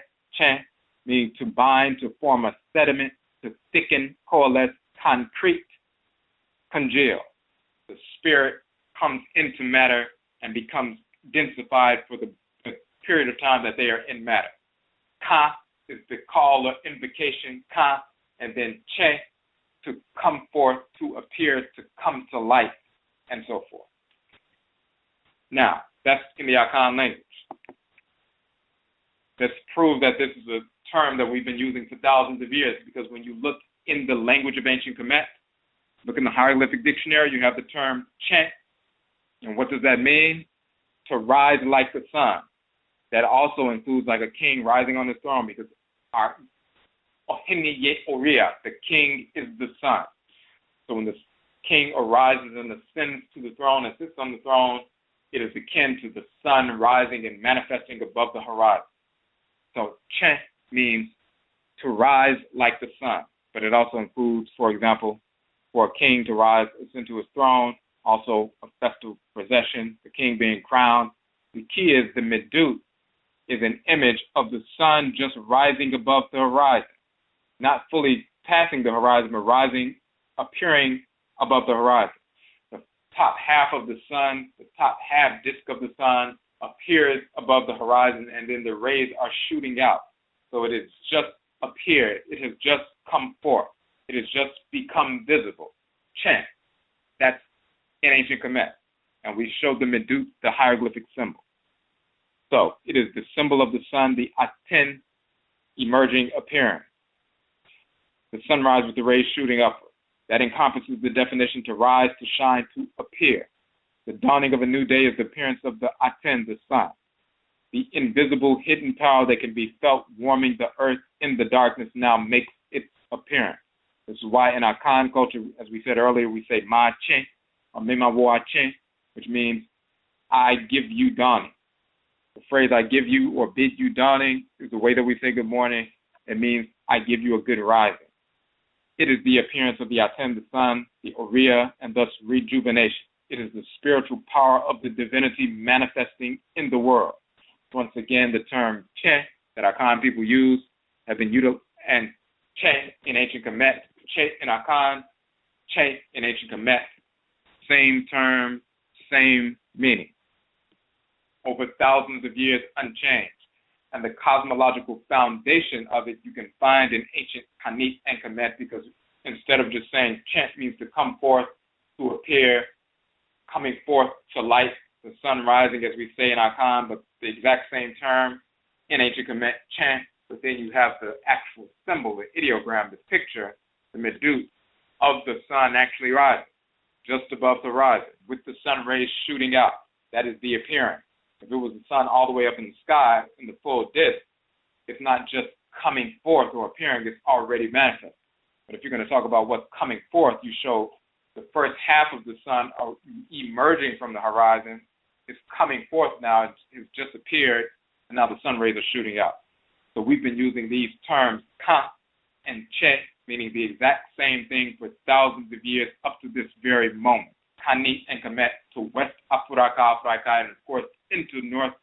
[SPEAKER 2] meaning to bind, to form a sediment, to thicken, coalesce, concrete, congeal. The spirit comes into matter and becomes densified for the period of time that they are in matter. Ka is the call or invocation, ka, and then che, to come forth, to appear, to come to life, and so forth. Now, that's in the Akan language. Let's prove that this is a term that we've been using for thousands of years, because when you look in the language of ancient Kemet, look in the hieroglyphic dictionary, you have the term Chen. And what does that mean? To rise like the sun. That also includes like a king rising on his throne, because our the king is the sun. So when the king arises and ascends to the throne and sits on the throne, it is akin to the sun rising and manifesting above the horizon. So Chen means to rise like the sun, but it also includes, for example, for a king to rise, ascend to his throne, also a festal procession, the king being crowned. The key is the Ndu is an image of the sun just rising above the horizon, not fully passing the horizon, but rising, appearing above the horizon. The top half of the sun, the top half disk of the sun appears above the horizon, and then the rays are shooting out. So it has just appeared. It has just come forth. It has just become visible. Chen. That's in ancient Kemet. And we showed the Ndu, the hieroglyphic symbol. So it is the symbol of the sun, the Aten emerging appearance. The sunrise with the rays shooting upward. That encompasses the definition to rise, to shine, to appear. The dawning of a new day is the appearance of the Aten, the sun. The invisible hidden power that can be felt warming the earth in the darkness now makes its appearance. This is why in our Akan culture, as we said earlier, we say Ma Chen or Mema Wa Chen, which means I give you dawning. The phrase I give you or bid you dawning is the way that we say good morning. It means I give you a good rising. It is the appearance of the Aten, the sun, the Oriya, and thus rejuvenation. It is the spiritual power of the divinity manifesting in the world. Once again, the term Che that Akan people use have been utilized, and Che in ancient Kemet, Che in Akan, Che in ancient Kemet. Same term, same meaning. Over thousands of years unchanged. And the cosmological foundation of it you can find in ancient Hanit and Kemet, because instead of just saying Chent means to come forth, to appear, coming forth to light, the sun rising as we say in Akan, but the exact same term in ancient Kemet, Chent, but then you have the actual symbol, the ideogram, the picture, the Ndu of the sun actually rising, just above the horizon, with the sun rays shooting out. That is the appearance. If it was the sun all the way up in the sky in the full disk, it's not just coming forth or appearing, it's already manifested. But if you're going to talk about what's coming forth, you show the first half of the sun emerging from the horizon. It's coming forth now. It's just appeared, and now the sun rays are shooting out. So we've been using these terms, Kan and Che, meaning the exact same thing for thousands of years up to this very moment. Hanit and Kemet to West Africa, and of course into North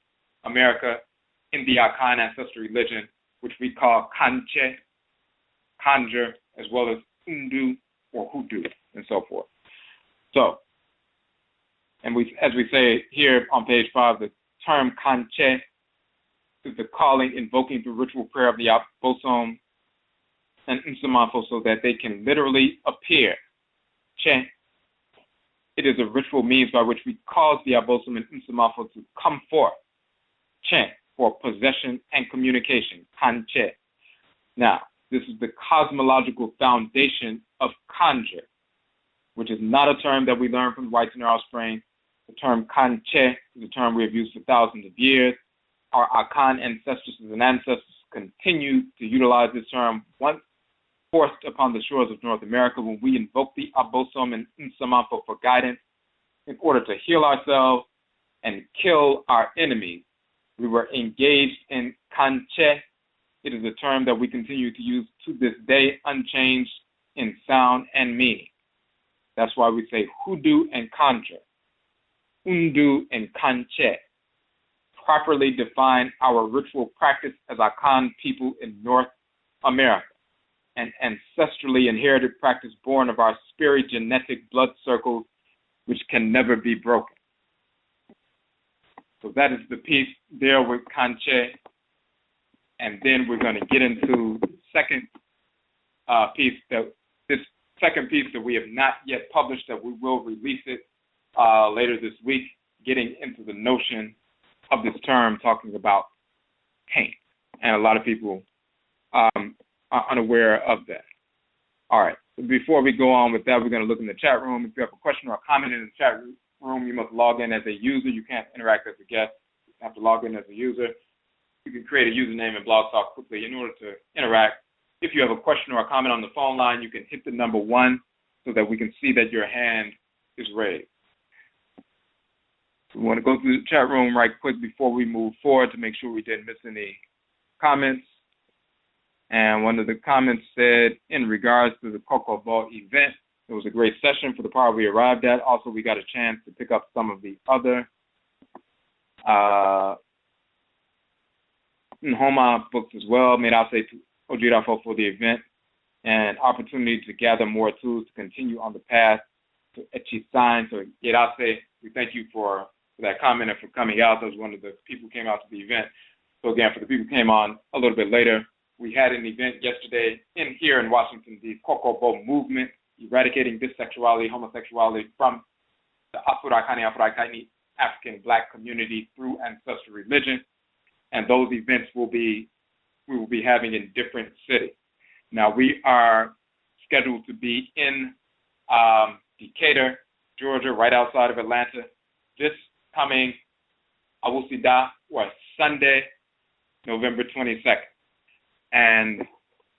[SPEAKER 2] America, in the Akan Ancestral Religion, which we call KANKYE, Conjure, as well as Ndu or Hoodoo, and so forth. So, and as we say here on page 5, the term KANKYE is the calling, invoking through ritual prayer of the Abosom and Nsamanfo so that they can literally appear. Che. It is a ritual means by which we cause the Abosom and Nsamanfo to come forth. Che, for possession and communication. KANKYE. Now, this is the cosmological foundation of conjure, which is not a term that we learned from the whites and their offspring. The term KANKYE is a term we have used for thousands of years. Our Akan Ancestresses and Ancestors continue to utilize this term once forced upon the shores of North America when we invoke the Abosom and Nsamanfo for guidance in order to heal ourselves and kill our enemies. We were engaged in KANKYE. It is a term that we continue to use to this day, unchanged in sound and meaning. That's why we say Hoodoo and Conjure, Ndu and Kankye, properly define our ritual practice as Akan people in North America, an ancestrally inherited practice born of our spirit genetic blood circles, which can never be broken. So that is the piece there with KANKYE. And then we're going to get into the second piece, this second piece that we have not yet published, that we will release it later this week, getting into the notion of this term, talking about haint. And a lot of people are unaware of that. All right. So before we go on with that, we're going to look in the chat room. If you have a question or a comment in the chat room, you must log in as a user. You can't interact as a guest. You have to log in as a user. You can create a username and blog talk quickly in order to interact. If you have a question or a comment on the phone line, you can hit the number 1 so that we can see that your hand is raised. So we want to go through the chat room right quick before we move forward to make sure we didn't miss any comments. And one of the comments said, in regards to the Cocoa Ball event, it was a great session for the part we arrived at. Also, we got a chance to pick up some of the other Nhoma books as well. Made I say to Ojirafo for the event and opportunity to gather more tools to continue on the path to Echisign. So Yerase, we thank you for that comment and for coming out. That was one of the people who came out to the event. So again, for the people who came on a little bit later, we had an event yesterday here in Washington, the Kokobo movement, eradicating bisexuality, homosexuality from the Afro-Kaini African Black community through ancestral religion. And those events we will be having in different cities. Now, we are scheduled to be in Decatur, Georgia, right outside of Atlanta, this coming Awusida, or Sunday, November 22nd. And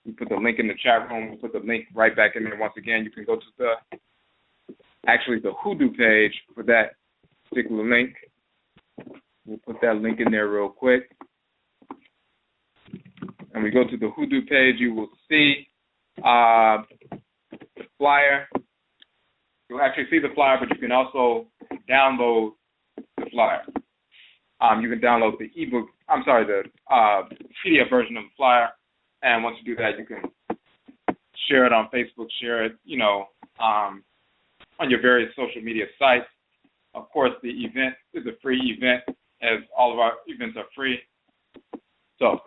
[SPEAKER 2] we put the link in the chat room. We'll put the link right back in there. Once again, you can go to the Hoodoo page for that particular link. We'll put that link in there real quick. And we go to the Hoodoo page, you will see the flyer. You'll actually see the flyer, but you can also download the flyer. You can download the ebook, the PDF version of the flyer. And once you do that, you can share it on Facebook, share it, on your various social media sites. Of course, the event is a free event, as all of our events are free. So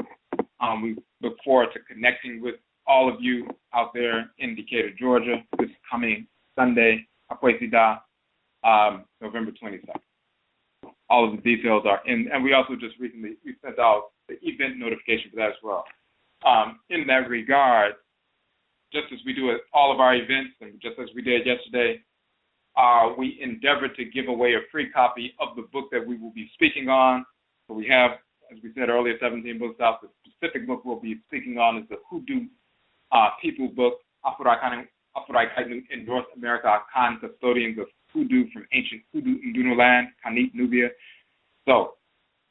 [SPEAKER 2] we look forward to connecting with all of you out there in Decatur, Georgia, this coming Sunday, Akwesida, November 22nd. All of the details are in, and we also just recently sent out the event notification for that as well. In that regard, just as we do at all of our events, and just as we did yesterday, we endeavor to give away a free copy of the book that we will be speaking on. So we have, as we said earlier, 17 books out. The specific book we'll be speaking on is the Hoodoo People book, in North America, Akan Custodians of Hoodoo from Ancient Hoodoo Ndu land, Kanit, Nubia. So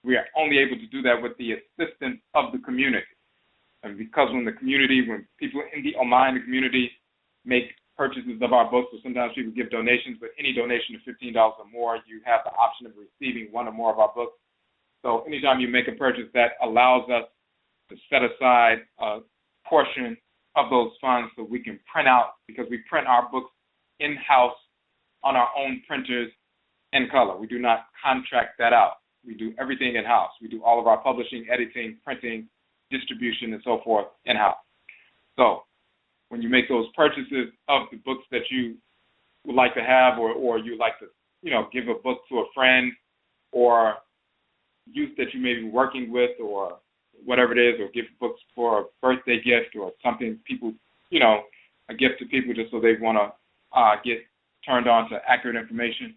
[SPEAKER 2] we are only able to do that with the assistance of the community. And because when people in the Oman community make purchases of our books, so sometimes people give donations, but any donation of $15 or more, you have the option of receiving one or more of our books. So anytime you make a purchase, that allows us to set aside a portion of those funds so we can print out, because we print our books in-house on our own printers in color. We do not contract that out. We do everything in-house. We do all of our publishing, editing, printing, distribution, and so forth in-house. So when you make those purchases of the books that you would like to have, or you like to, give a book to a friend or youth that you may be working with, or whatever it is, or give books for a birthday gift or something, people, a gift to people just so they want to get turned on to accurate information.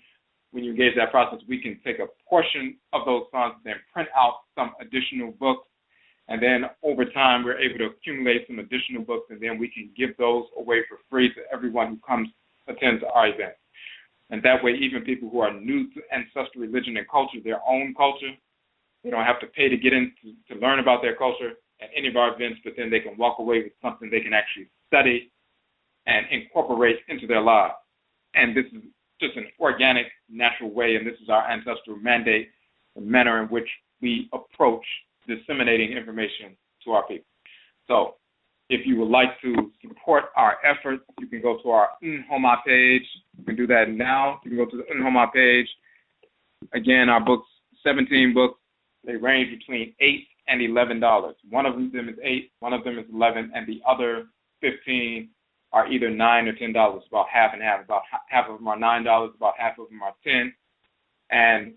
[SPEAKER 2] When you engage that process, we can take a portion of those funds, then print out some additional books, and then over time we're able to accumulate some additional books, and then we can give those away for free to everyone who attends our event. And that way, even people who are new to ancestral religion and culture, their own culture, they don't have to pay to get in to learn about their culture at any of our events, but then they can walk away with something they can actually study and incorporate into their lives. And this is just an organic, natural way, and this is our ancestral mandate, the manner in which we approach disseminating information to our people. So if you would like to support our efforts, you can go to our Nhoma page. You can do that now. You can go to the Nhoma page. Again, our books, 17 books, they range between $8 and $11. One of them is $8, one of them is $11, and the other 15 are either $9 or $10, about half and half. About half of them are $9, about half of them are $10. And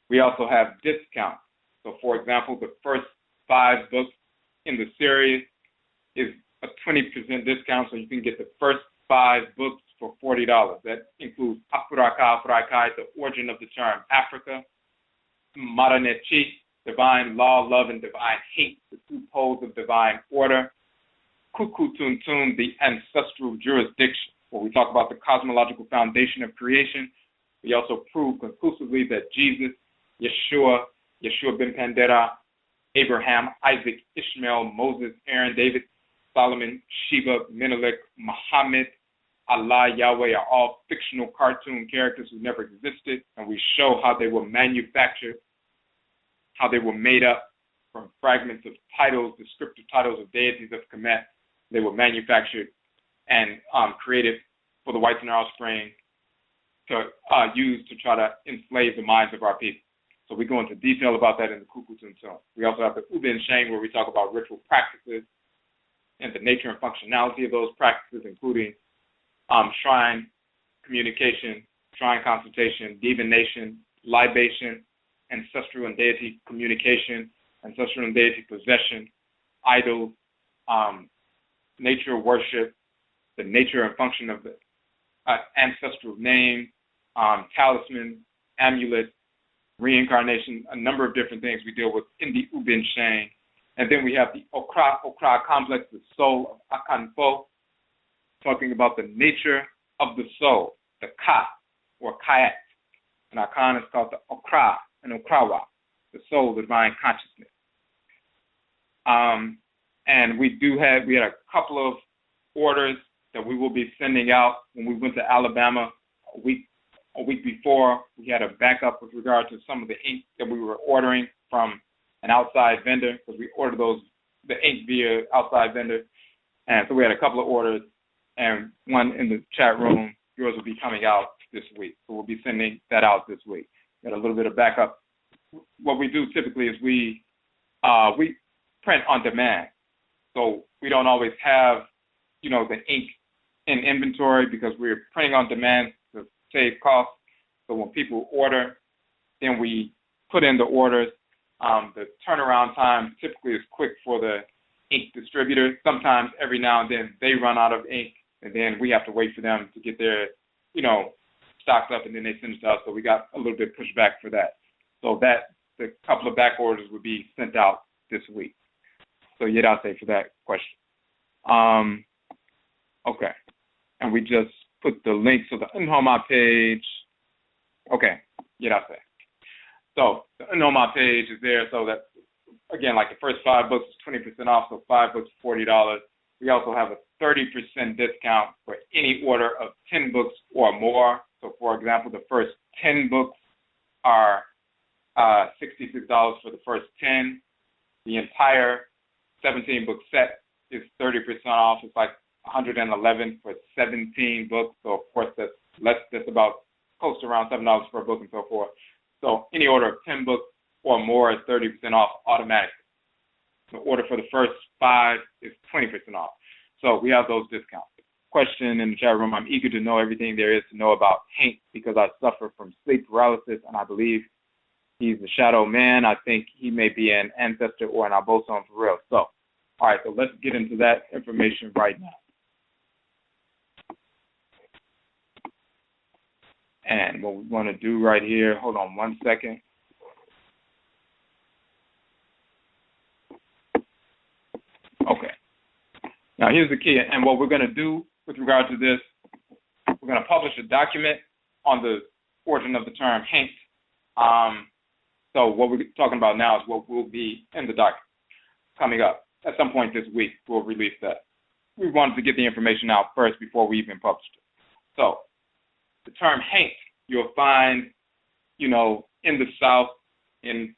[SPEAKER 2] we also have discounts. So, for example, the first 5 books in the series is a 20% discount, so you can get the first 5 books for $40. That includes Afuraka, the origin of the term Africa, Maranechi, divine law, love, and divine hate, the 2 poles of divine order, Kukutuntun, the ancestral jurisdiction, where we talk about the cosmological foundation of creation. We also prove conclusively that Jesus, Yeshua ben Pandera, Abraham, Isaac, Ishmael, Moses, Aaron, David, Solomon, Sheba, Menelik, Muhammad, Allah, Yahweh are all fictional cartoon characters who never existed, and we show how they were manufactured, how they were made up from fragments of titles, descriptive titles of deities of Kemet. They were manufactured and created for the whites and their offspring to use to try to enslave the minds of our people. So we go into detail about that in the Kukutuntun. We also have the Ubin Sheng, where we talk about ritual practices and the nature and functionality of those practices, including shrine communication, shrine consultation, divination, libation, ancestral and deity communication, ancestral and deity possession, idols, nature worship, the nature and function of the ancestral name, talisman, amulet, reincarnation, a number of different things we deal with in the Ubin Sheng. And then we have the Okra complex, the soul of Akanfo, talking about the nature of the soul, the Ka, or Kayat. And Akan is called the Okra and Okrawa, the soul, the divine consciousness. And we had a couple of orders that we will be sending out. When we went to Alabama a week before, we had a backup with regard to some of the ink that we were ordering from an outside vendor, because we ordered the ink via outside vendor. And so we had a couple of orders, and one in the chat room. Yours will be coming out this week. So we'll be sending that out this week. Got a little bit of backup. What we do typically is we print on demand. So we don't always have, the ink in inventory, because we're printing on demand to save costs. So when people order, then we put in the orders. The turnaround time typically is quick for the ink distributor. Sometimes every now and then they run out of ink, and then we have to wait for them to get their, stocked up, and then they send it to us. So we got a little bit pushback for that. So the couple of back orders would be sent out this week. So Yedase for that question. Okay. And we just put the link to the Nhoma page. Okay, Yedase. So the Nhoma page is there, so that, again, like the first 5 books is 20% off, so 5 books, $40. We also have a 30% discount for any order of 10 books or more. So, for example, the first 10 books are $66 for the first 10. The entire 17-book set is 30% off. It's like $111 for 17 books. So, of course, that's about close to around $7 per book and so forth. So any order of 10 books or more is 30% off automatically. The order for the first 5 is 20% off. So we have those discounts. Question in the chat room: I'm eager to know everything there is to know about Haint because I suffer from sleep paralysis and I believe he's a shadow man. I think he may be an ancestor or an Abosom for real. So, all right, so let's get into that information right now. And what we want to do right here, hold on one second. Okay. Now here's the key, and what we're going to do with regard to this, we're going to publish a document on the origin of the term Haint. So what we're talking about now is what will be in the document coming up. At some point this week, we'll release that. We wanted to get the information out first before we even published it. So the term Haint, you'll find, in the South, in,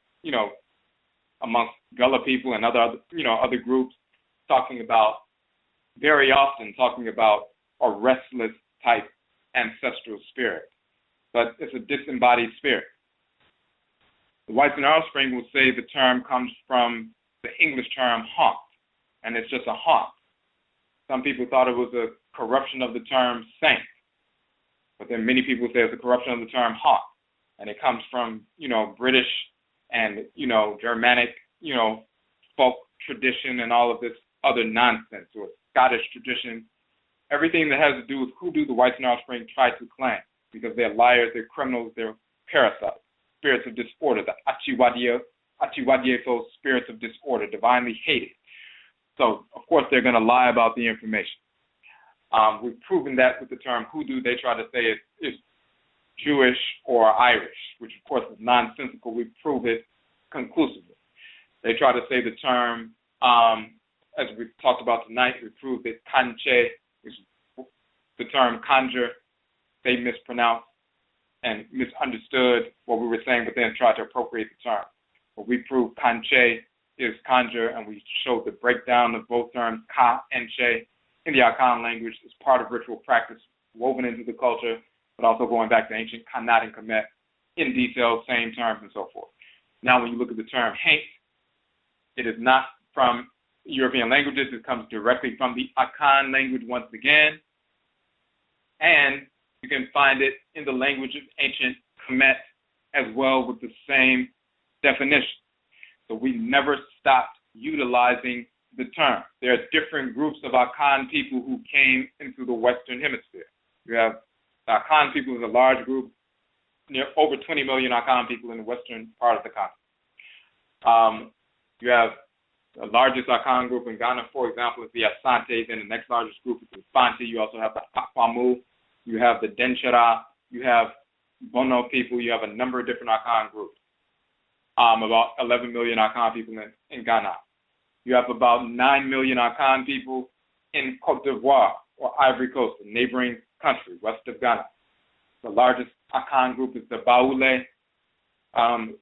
[SPEAKER 2] amongst Gullah people and other groups, very often talking about a restless type ancestral spirit. But it's a disembodied spirit. The whites and offspring will say the term comes from the English term haunt, and it's just a haunt. Some people thought it was a corruption of the term saint, but then many people say it's a corruption of the term haunt, and it comes from, British and, Germanic, folk tradition and all of this other nonsense, or Scottish tradition. Everything that has to do with hoodoo, the whites and offspring try to claim, because they're liars, they're criminals, they're parasites, spirits of disorder, the Achiwadieso spirits of disorder, divinely hated. So, of course, they're going to lie about the information. We've proven that with the term hoodoo. They try to say it's Jewish or Irish, which, of course, is nonsensical. We prove it conclusively. They try to say the term, as we've talked about tonight, we prove that Kankye, which is the term conjure, they mispronounced and misunderstood what we were saying, but then tried to appropriate the term. But we prove Kankye is conjure, and we showed the breakdown of both terms, ka and che, in the Akan language as part of ritual practice woven into the culture, but also going back to ancient Kanat and Kemet in detail, same terms and so forth. Now, when you look at the term Haint, it is not from European languages. It comes directly from the Akan language once again, and you can find it in the language of ancient Kemet as well with the same definition. So we never stopped utilizing the term. There are different groups of Akan people who came into the Western Hemisphere. You have the Akan people is a large group, over 20 million Akan people in the western part of the continent. You have the largest Akan group in Ghana, for example, is the Asante. Then the next largest group is the Fanti. You also have the Akwamu. You have the Denchera. You have Bono people. You have a number of different Akan groups. About 11 million Akan people in Ghana. You have about 9 million Akan people in Cote d'Ivoire, or Ivory Coast, a neighboring country west of Ghana. The largest Akan group is the Baoulé,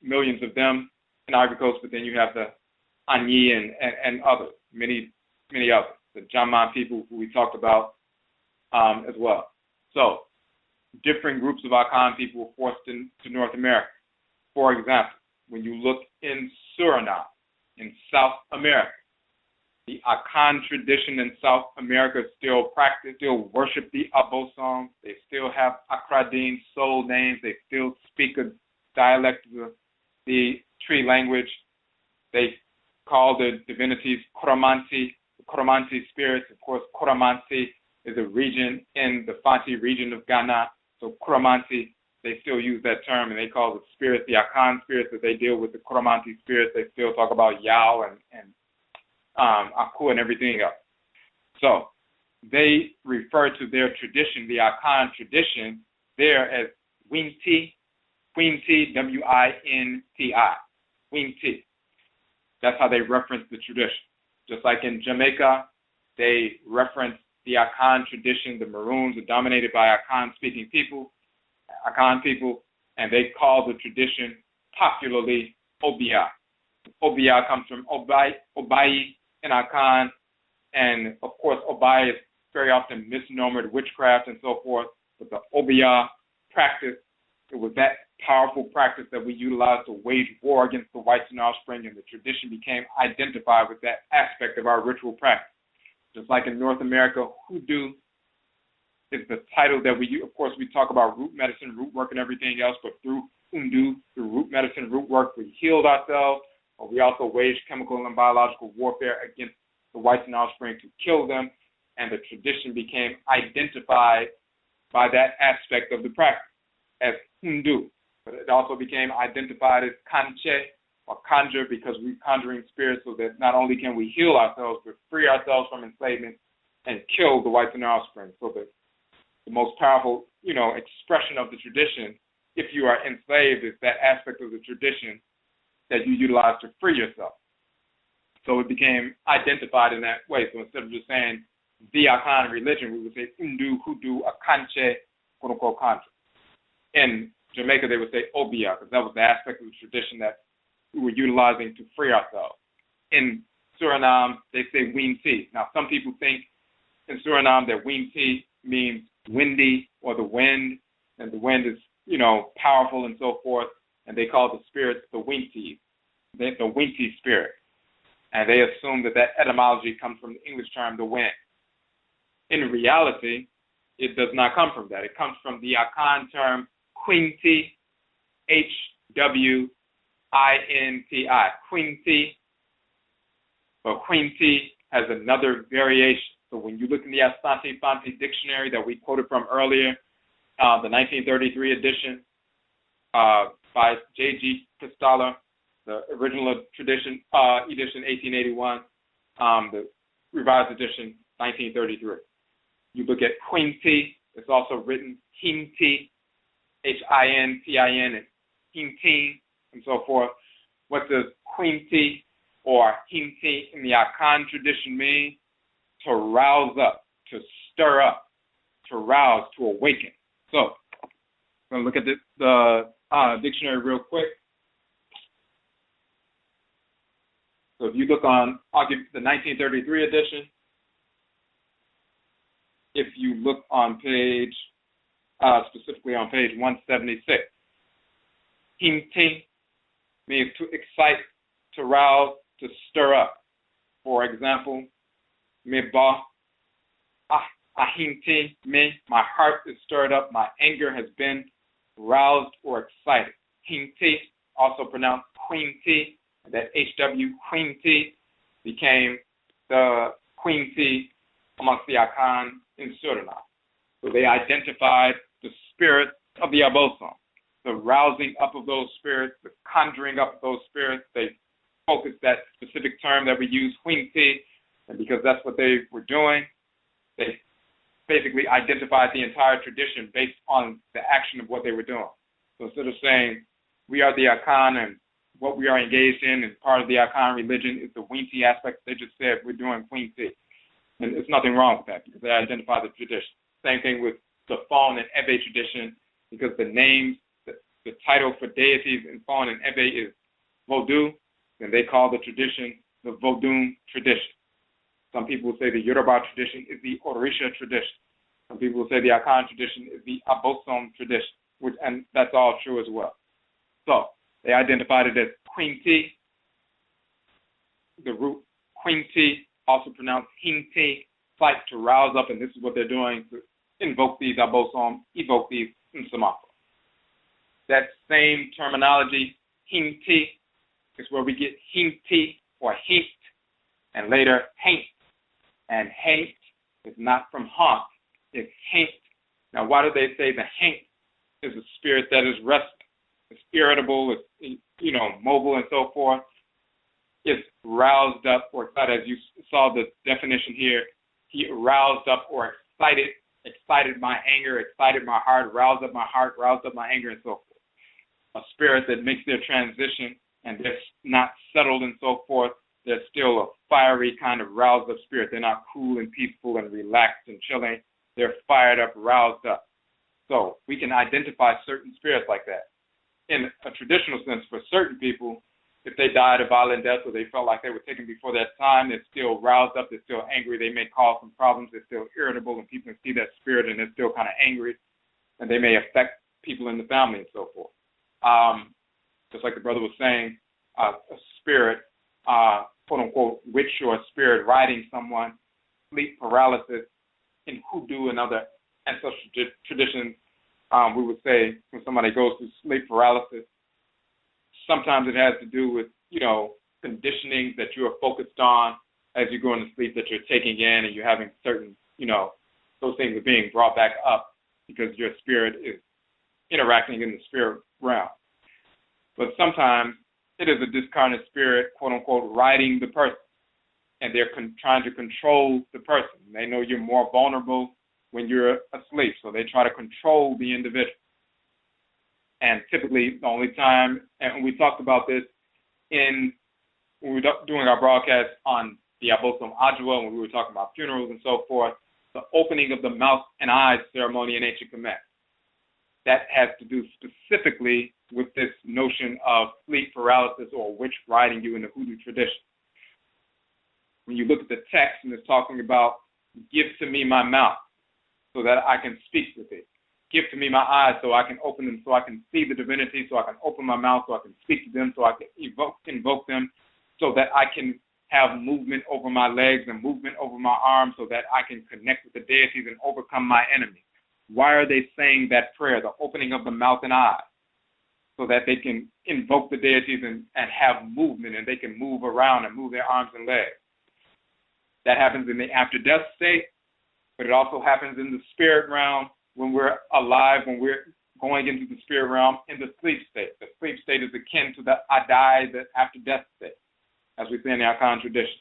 [SPEAKER 2] millions of them in Ivory Coast, but then you have the Anyi and others, many others, the Jama people who we talked about as well. So, different groups of Akan people were forced into North America. For example, when you look in Suriname, in South America, the Akan tradition in South America still worship the Abosom. They still have Akradin soul names. They still speak a dialect of the tree language. They call the divinities Koromanti, the Koromanti spirits. Of course, Koromanti is a region in the Fanti region of Ghana. So Koromanti, they still use that term, and they call the spirits, the Akan spirits that they deal with, the Koromanti spirits. They still talk about Yao and Aku and everything else. So they refer to their tradition, the Akan tradition, there as Winti, W-I-N-T-I, Winti. That's how they reference the tradition. Just like in Jamaica, they reference the Akan tradition. The Maroons are dominated by Akan-speaking people, and they call the tradition popularly Obiya. Obiya comes from Obai in Akan, and of course Obai is very often misnomered witchcraft and so forth, but the Obiya practice, it was that powerful practice that we utilized to wage war against the whites and offspring, and the tradition became identified with that aspect of our ritual practice. Just like in North America, hoodoo is the title that we use. Of course, we talk about root medicine, root work, and everything else, but through Ndu, through root medicine, root work, we healed ourselves, but we also waged chemical and biological warfare against the whites and offspring to kill them, and the tradition became identified by that aspect of the practice as Ndu. But it also became identified as Kankye or Conjure, because we're conjuring spirits so that not only can we heal ourselves, but free ourselves from enslavement and kill the whites and offspring. So that the most powerful, expression of the tradition, if you are enslaved, is that aspect of the tradition that you utilize to free yourself. So it became identified in that way. So instead of just saying the Akan religion, we would say Ndu, Hoodoo, Kankye, quote unquote, Conjure. In Jamaica, they would say Obiya, because that was the aspect of the tradition that we were utilizing to free ourselves. In Suriname, they say Weemti. Now, some people think in Suriname that Weemti means windy or the wind, and the wind is, powerful and so forth, and they call the spirits the Weemti, the Weemti spirit. And they assume that etymology comes from the English term, the wind. In reality, it does not come from that. It comes from the Akan term, Quinti, Hwinti, Quinti. But Quinti has another variation. So when you look in the Asante dictionary that we quoted from earlier, the 1933 edition by J.G. Pistola, the original edition 1881, the revised edition 1933. You look at Quinti, it's also written Hinti, Hintin, and Hintin, and so forth. What does Quinti or Hinti in the Akan tradition mean? To rouse up, to stir up, to rouse, to awaken. So, I'm going to look at the dictionary real quick. So if you look on, I'll give the 1933 edition. If you look on page, specifically on page 176, Hinti means to excite, to rouse, to stir up. For example, Meba, Ahinti, me, my heart is stirred up, my anger has been roused or excited. Hinti, also pronounced Quinti, that HW Quinti became the Quinti amongst the Akan in Suriname. So they identified the spirit of the Abosom, the rousing up of those spirits, the conjuring up of those spirits. They focused that specific term that we use, Quinti, and because that's what they were doing, they basically identified the entire tradition based on the action of what they were doing. So instead of saying, we are the Akan and what we are engaged in and part of the Akan religion is the Winti aspect, they just said we're doing Quinti. And there's nothing wrong with that because they identify the tradition. Same thing with the Fon and Ebe tradition, because the names, the title for deities in Fon and Ebe is Vodou, and they call the tradition the Vodun tradition. Some people will say the Yoruba tradition is the Orisha tradition. Some people will say the Akan tradition is the Abosom tradition, and that's all true as well. So they identified it as Quinti, the root Quinti, also pronounced Hinti, fight to rouse up, and this is what they're doing to invoke these Abosom, evoke these Nsamanfo. That same terminology, Hinti, is where we get Hinti or Haint, and later Haint. And Haint is not from haunt, it's Haint. Now, why do they say the Haint is a spirit that is restless, it's irritable, it's mobile and so forth? It's roused up or excited. As you saw the definition here, he roused up or excited my anger, excited my heart, roused up my heart, roused up my anger, and so forth. A spirit that makes their transition and they're not settled and so forth. They're still a fiery kind of roused up spirit. They're not cool and peaceful and relaxed and chilling. They're fired up, roused up. So we can identify certain spirits like that. in a traditional sense, for certain people, if they died a violent death or they felt like they were taken before that time, they're still roused up, they're still angry, they may cause some problems, they're still irritable, and people can see that spirit and they're still kind of angry, and they may affect people in the family and so forth. Just like the brother was saying, a spirit, quote-unquote, witch or a spirit riding someone, sleep paralysis, in hoodoo and other ancestral traditions, we would say when somebody goes through sleep paralysis, sometimes it has to do with, conditioning that you are focused on as you're going to sleep that you're taking in, and you're having certain, those things are being brought back up because your spirit is interacting in the spirit realm. But sometimes it is a discarnate spirit, quote-unquote, riding the person, and they're trying to control the person. They know you're more vulnerable when you're asleep, so they try to control the individual. And typically the only time, and we talked about this when we were doing our broadcast on the Abosom Ajwa, when we were talking about funerals and so forth, the opening of the mouth and eyes ceremony in ancient Kemet. That has to do specifically with this notion of sleep paralysis or witch riding you in the hoodoo tradition. When you look at the text and it's talking about, give to me my mouth so that I can speak with it. Give to me my eyes so I can open them, so I can see the divinity, so I can open my mouth, so I can speak to them, so I can invoke them, so that I can have movement over my legs and movement over my arms, so that I can connect with the deities and overcome my enemies. Why are they saying that prayer, the opening of the mouth and eyes? So that they can invoke the deities and have movement, and they can move around and move their arms and legs. That happens in the after-death state, but it also happens in the spirit realm when we're alive, when we're going into the spirit realm in the sleep state. The sleep state is akin to the Adai, the after-death state, as we say in the Akan tradition.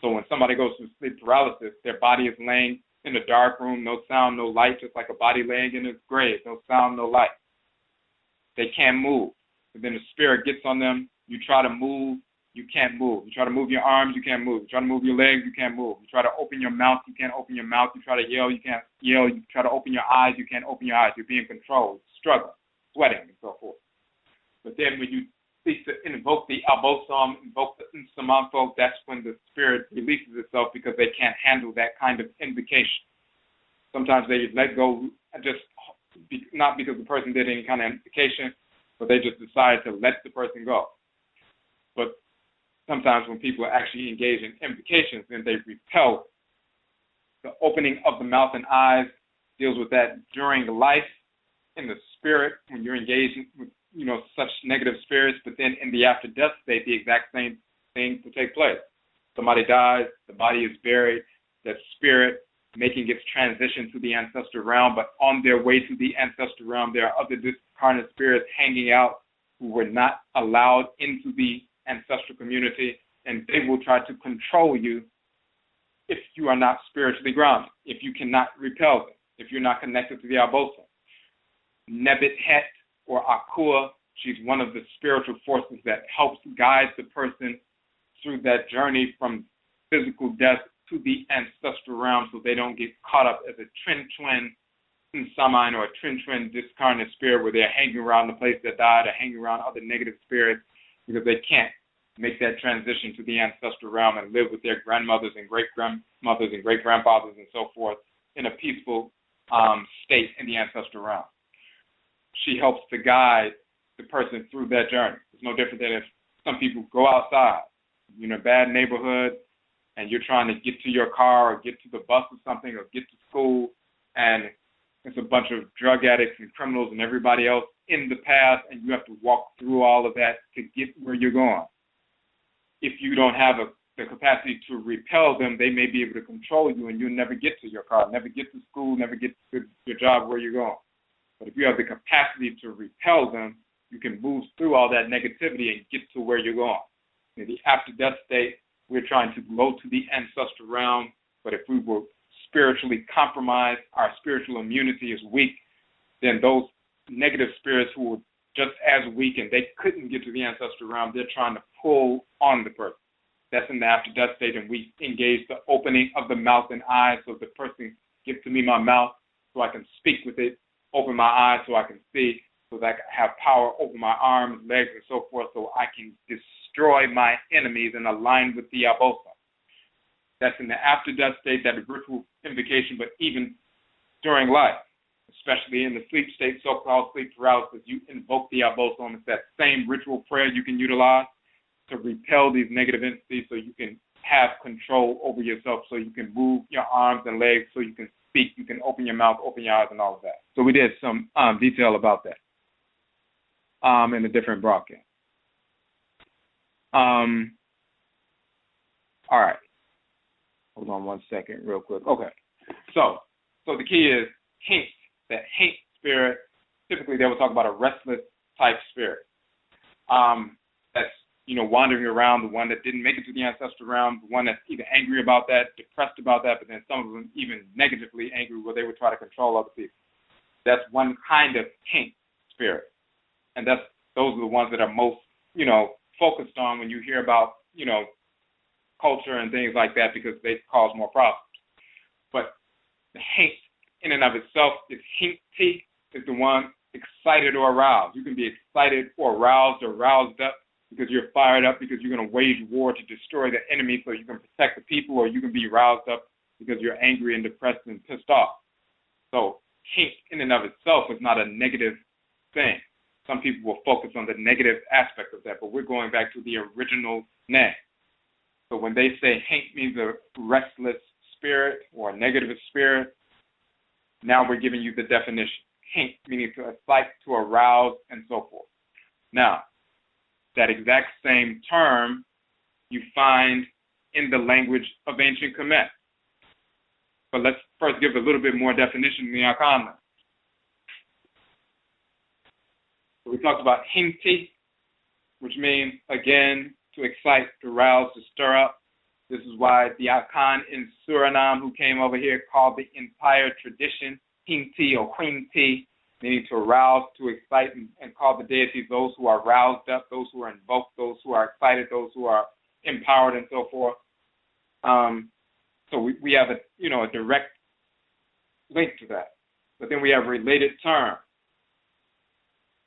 [SPEAKER 2] So when somebody goes through sleep paralysis, their body is laying in a dark room, no sound, no light, just like a body laying in its grave, no sound, no light. They can't move. And then the spirit gets on them. You try to move, you can't move. You try to move your arms, you can't move. You try to move your legs, you can't move. You try to open your mouth, you can't open your mouth. You try to yell, you can't yell. You try to open your eyes, you can't open your eyes. You're being controlled, struggling, sweating, and so forth. But then when you seek to invoke the Abosom, invoke the Nsamanfo, that's when the spirit releases itself because they can't handle that kind of invocation. Sometimes they let go, not because the person did any kind of invocation, but they just decide to let the person go. But sometimes when people actually engage in invocations, then they repel. The opening of the mouth and eyes deals with that during life, in the spirit, when you're engaged with, such negative spirits, but then in the after-death state, the exact same thing will take place. Somebody dies, the body is buried, that spirit making its transition to the ancestral realm, but on their way to the ancestral realm, there are other discarnate spirits hanging out who were not allowed into the ancestral community, and they will try to control you if you are not spiritually grounded, if you cannot repel them, if you're not connected to the Abosom. Nebet Het or Akua, she's one of the spiritual forces that helps guide the person through that journey from physical death to the ancestral realm so they don't get caught up as a twin Nsaman or a twin discarnate spirit where they're hanging around the place that died or hanging around other negative spirits because they can't make that transition to the ancestral realm and live with their grandmothers and great-grandmothers and great-grandfathers and so forth in a peaceful state in the ancestral realm. She helps to guide the person through that journey. It's no different than if some people go outside, in a bad neighborhood, and you're trying to get to your car or get to the bus or something or get to school, and it's a bunch of drug addicts and criminals and everybody else in the path, and you have to walk through all of that to get where you're going. If you don't have the capacity to repel them, they may be able to control you, and you'll never get to your car, never get to school, never get to your job where you're going. But if you have the capacity to repel them, you can move through all that negativity and get to where you're going. In the after-death state, we're trying to go to the ancestral realm, but if we were spiritually compromised, our spiritual immunity is weak, then those negative spirits who were just as weak and they couldn't get to the ancestral realm, they're trying to pull on the person. That's in the after-death state, and we engage the opening of the mouth and eyes so the person gives to me my mouth so I can speak with it, open my eyes so I can see, so that I can have power over my arms, legs, and so forth, so I can destroy my enemies and align with the Abosom. That's in the after-death state, that is ritual invocation, but even during life, especially in the sleep state, so-called sleep paralysis, you invoke the Abosom. It's that same ritual prayer you can utilize to repel these negative entities, so you can have control over yourself, so you can move your arms and legs, so you can speak, you can open your mouth, open your eyes, and all of that. So we did some detail about that in a different broadcast. All right. Hold on one second real quick. Okay. So the key is Haint. That Haint spirit, typically they will talk about a restless type spirit. That's, wandering around, the one that didn't make it to the ancestral realm, the one that's either angry about that, depressed about that, but then some of them even negatively angry where they would try to control other people. That's one kind of Haint spirit. And those are the ones that are most, focused on when you hear about, culture and things like that, because they cause more problems. But the Haint in and of itself is Hinti, is the one excited or aroused. You can be excited or aroused up because you're fired up because you're going to wage war to destroy the enemy so you can protect the people, or you can be roused up because you're angry and depressed and pissed off. So Haint in and of itself is not a negative thing. Some people will focus on the negative aspect of that, but we're going back to the original name. So when they say Haint means a restless spirit or a negative spirit, now we're giving you the definition. Haint meaning to excite, to arouse, and so forth. Now, that exact same term you find in the language of ancient Kemet. But let's first give a little bit more definition in the Akan language. So we talked about Hinti, which means, again, to excite, to rouse, to stir up. This is why the Akan in Suriname, who came over here, called the entire tradition Hinti or Quinti, meaning to arouse, to excite, and call the deities those who are roused up, those who are invoked, those who are excited, those who are empowered, and so forth. So we have a direct link to that. But then we have related terms.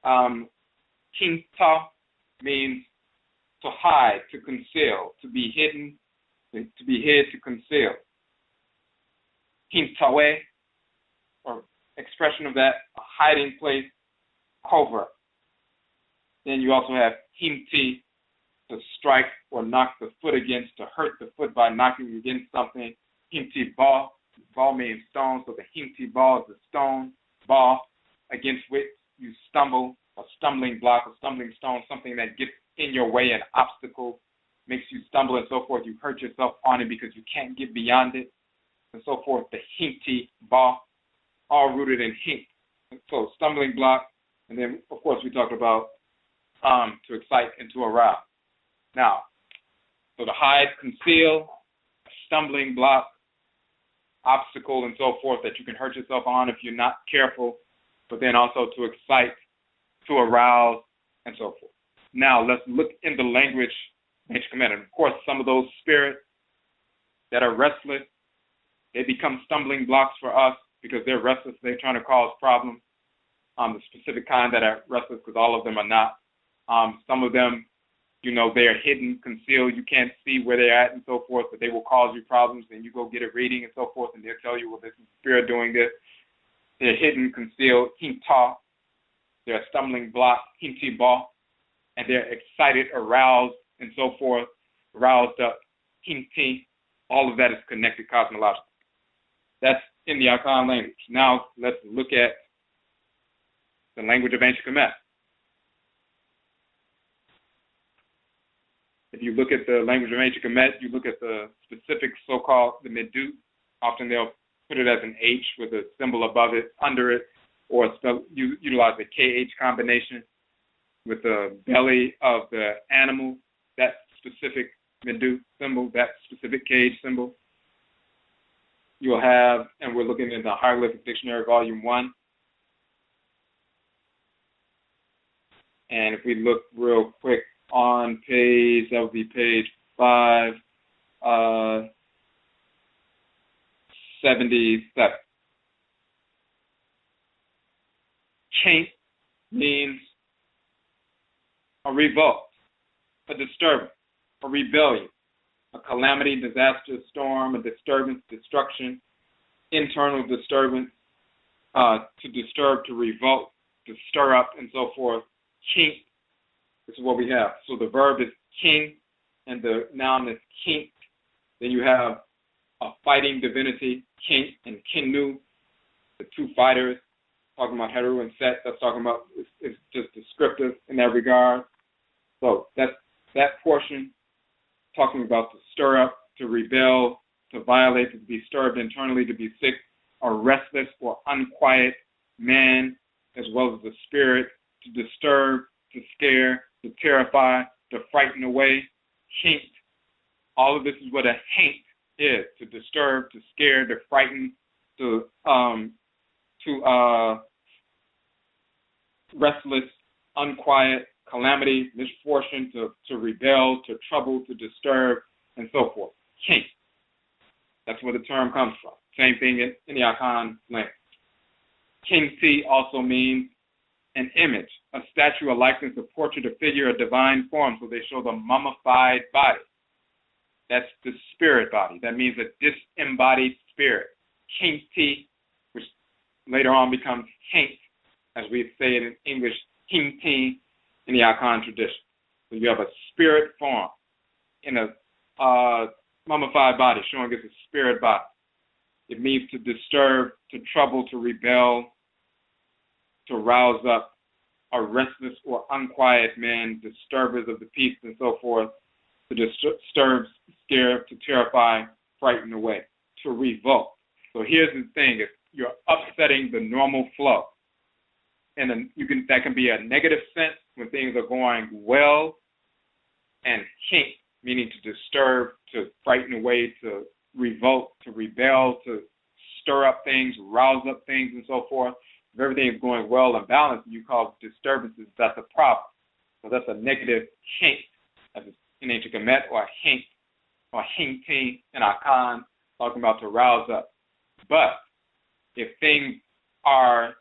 [SPEAKER 2] Hinta means to hide, to conceal, to be hidden, to be hid, to conceal. Hintawe, or expression of that, a hiding place, covert. Then you also have Hinti, to strike or knock the foot against, to hurt the foot by knocking against something. Hinti ball. Ball means stone, so the Hinti ball is the stone ball against which you stumble, a stumbling block, a stumbling stone, something that gets in your way, an obstacle, makes you stumble and so forth. You hurt yourself on it because you can't get beyond it, and so forth. The Hinti ball, all rooted in Hint. So stumbling block, and then of course we talked about to excite and to arouse. Now, so to hide, conceal, stumbling block, obstacle, and so forth that you can hurt yourself on if you're not careful, but then also to excite, to arouse, and so forth. Now, let's look in the language of ancient Kemet. And of course, some of those spirits that are restless, they become stumbling blocks for us because they're restless. They're trying to cause problems. The specific kind that are restless, because all of them are not. Some of them, they're hidden, concealed. You can't see where they're at and so forth, but they will cause you problems. And you go get a reading and so forth, and they'll tell you, well, this is the spirit doing this. They're hidden, concealed, hinta. They're a stumbling block, hinti ba. And they're excited, aroused, and so forth, roused up, hinti. All of that is connected cosmologically. That's in the Akan language. Now let's look at the language of ancient Kemet. If you look at the language of ancient Kemet, you look at the specific so-called the Ndu. Often they'll put it as an H with a symbol above it, under it, or utilize the KH combination with the belly of the animal, that specific Ndu symbol, that specific KH symbol. You'll have, and we're looking in the Hieroglyphic Dictionary, Volume 1. And if we look real quick on page, that would be page 577. Chaint means a revolt, a disturbance, a rebellion, a calamity, disaster, storm, a disturbance, destruction, internal disturbance, to disturb, to revolt, to stir up, and so forth. Kink, this is what we have. So the verb is king, and the noun is kink. Then you have a fighting divinity, Kink and Kinnu, the two fighters, talking about Heru and Set. That's talking about, it's just descriptive in that regard. So that's that portion, talking about to stir up, to rebel, to violate, to be disturbed internally, to be sick, a restless or unquiet man, as well as the spirit, to disturb, to scare, to terrify, to frighten away. Hint. All of this is what a haint is: to disturb, to scare, to frighten, to restless, unquiet, calamity, misfortune, to rebel, to trouble, to disturb, and so forth. Hint. That's where the term comes from. Same thing in the Akan language. Kingti also means an image, a statue, a likeness, a portrait, a figure, a divine form. So they show the mummified body. That's the spirit body. That means a disembodied spirit. Kingti, which later on becomes haint, as we say it in English, kingti in the Akan tradition. So you have a spirit form in a mummified body, showing it's a spirit body. It means to disturb, to trouble, to rebel, to rouse up, a restless or unquiet man, disturbers of the peace, and so forth, to disturb, scare, to terrify, frighten away, to revolt. So here's the thing: if you're upsetting the normal flow, and then that can be a negative sense when things are going well, and hint, meaning to disturb, to frighten away, to revolt, to rebel, to stir up things, rouse up things, and so forth. If everything is going well and balanced, you cause disturbances, that's a problem. So that's a negative hint, as in ancient Kemet, or hint, or hinting in Akan, talking about to rouse up. But if things are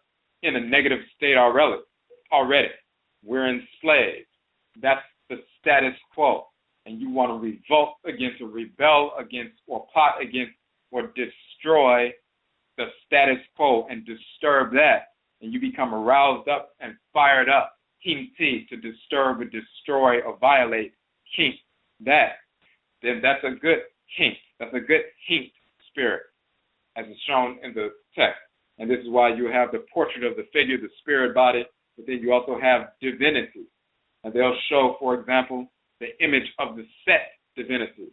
[SPEAKER 2] in a negative state already, we're enslaved. That's the status quo. And you want to revolt against, or rebel against, or plot against, or destroy the status quo and disturb that, and you become aroused up and fired up, hinti, to disturb or destroy or violate, hint, that, then that's a good hint. That's a good hint spirit, as is shown in the text. And this is why you have the portrait of the figure, the spirit body, but then you also have divinity. And they'll show, for example, the image of the Set divinity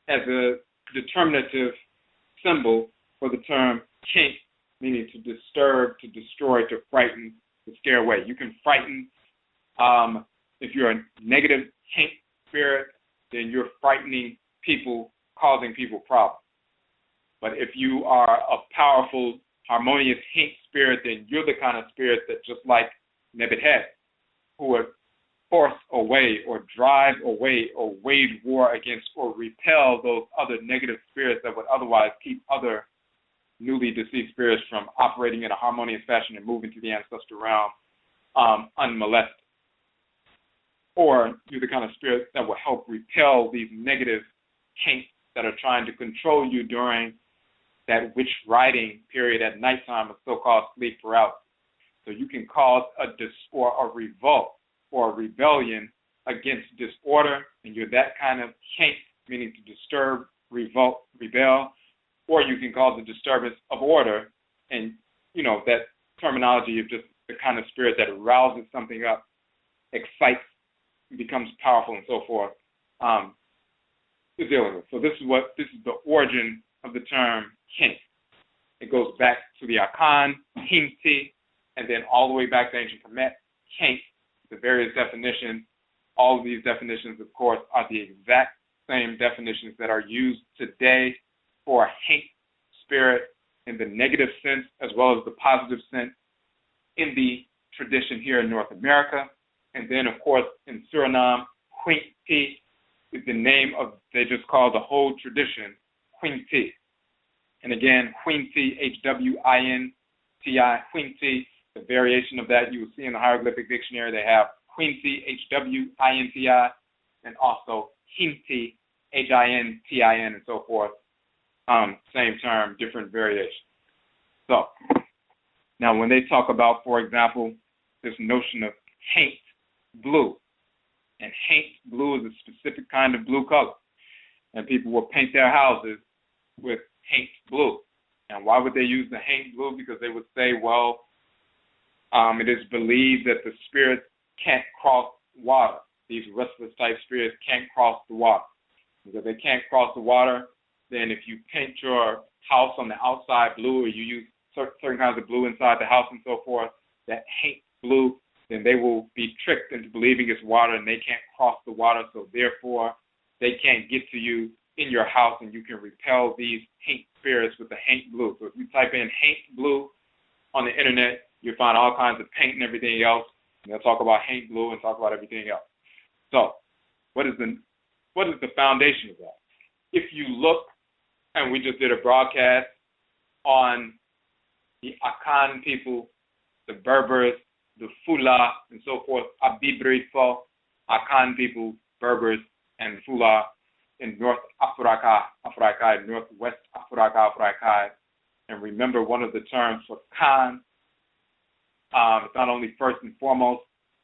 [SPEAKER 2] as a determinative symbol for the term kink, meaning to disturb, to destroy, to frighten, to scare away. You can frighten, if you're a negative kink spirit, then you're frightening people, causing people problems. But if you are a powerful, harmonious kink spirit, then you're the kind of spirit that, just like Nebuchadnezzar, who would force away or drive away or wage war against or repel those other negative spirits that would otherwise keep other newly deceased spirits from operating in a harmonious fashion and moving to the ancestral realm unmolested. Or you're the kind of spirit that will help repel these negative kinks that are trying to control you during that witch riding period at nighttime of so-called sleep paralysis. So you can cause a revolt or a rebellion against disorder, and you're that kind of kink, meaning to disturb, revolt, rebel, or you can cause a disturbance of order, and that terminology of just the kind of spirit that rouses something up, excites, becomes powerful, and so forth, is dealing with. So this is the origin of the term kink. It goes back to the Akan, Hinti, and then all the way back to ancient Kemet, kink, the various definitions. All of these definitions, of course, are the exact same definitions that are used today for a haint spirit in the negative sense as well as the positive sense in the tradition here in North America. And then, of course, in Suriname, Huinti is the name of, they just call the whole tradition Huinti. And again, Huinti, H-W-I-N-T-I, Huinti, The variation of that you will see in the hieroglyphic dictionary. They have Quincy, H-W-I-N-T-I, and also Hinti, H-I-N-T-I-N, and so forth. Same term, different variation. So, now when they talk about, for example, this notion of haint, blue, and haint blue is a specific kind of blue color, and people will paint their houses with haint blue. And why would they use the haint blue? Because they would say, well, it is believed that the spirits can't cross water. These restless type spirits can't cross the water. Because they can't cross the water, then if you paint your house on the outside blue, or you use certain kinds of blue inside the house and so forth, that haint blue, then they will be tricked into believing it's water, and they can't cross the water, so therefore they can't get to you in your house, and you can repel these haint spirits with the haint blue. So if you type in haint blue on the internet, you'll find all kinds of paint and everything else, and they'll talk about haint blue and talk about everything else. So what is the foundation of that? If you look, and we just did a broadcast on the Akan people, the Berbers, the Fula, and so forth, Abibri Fo, Akan people, Berbers, and Fula in North Africa, Northwest Africa. And remember, one of the terms for Khan, it's not only first and foremost,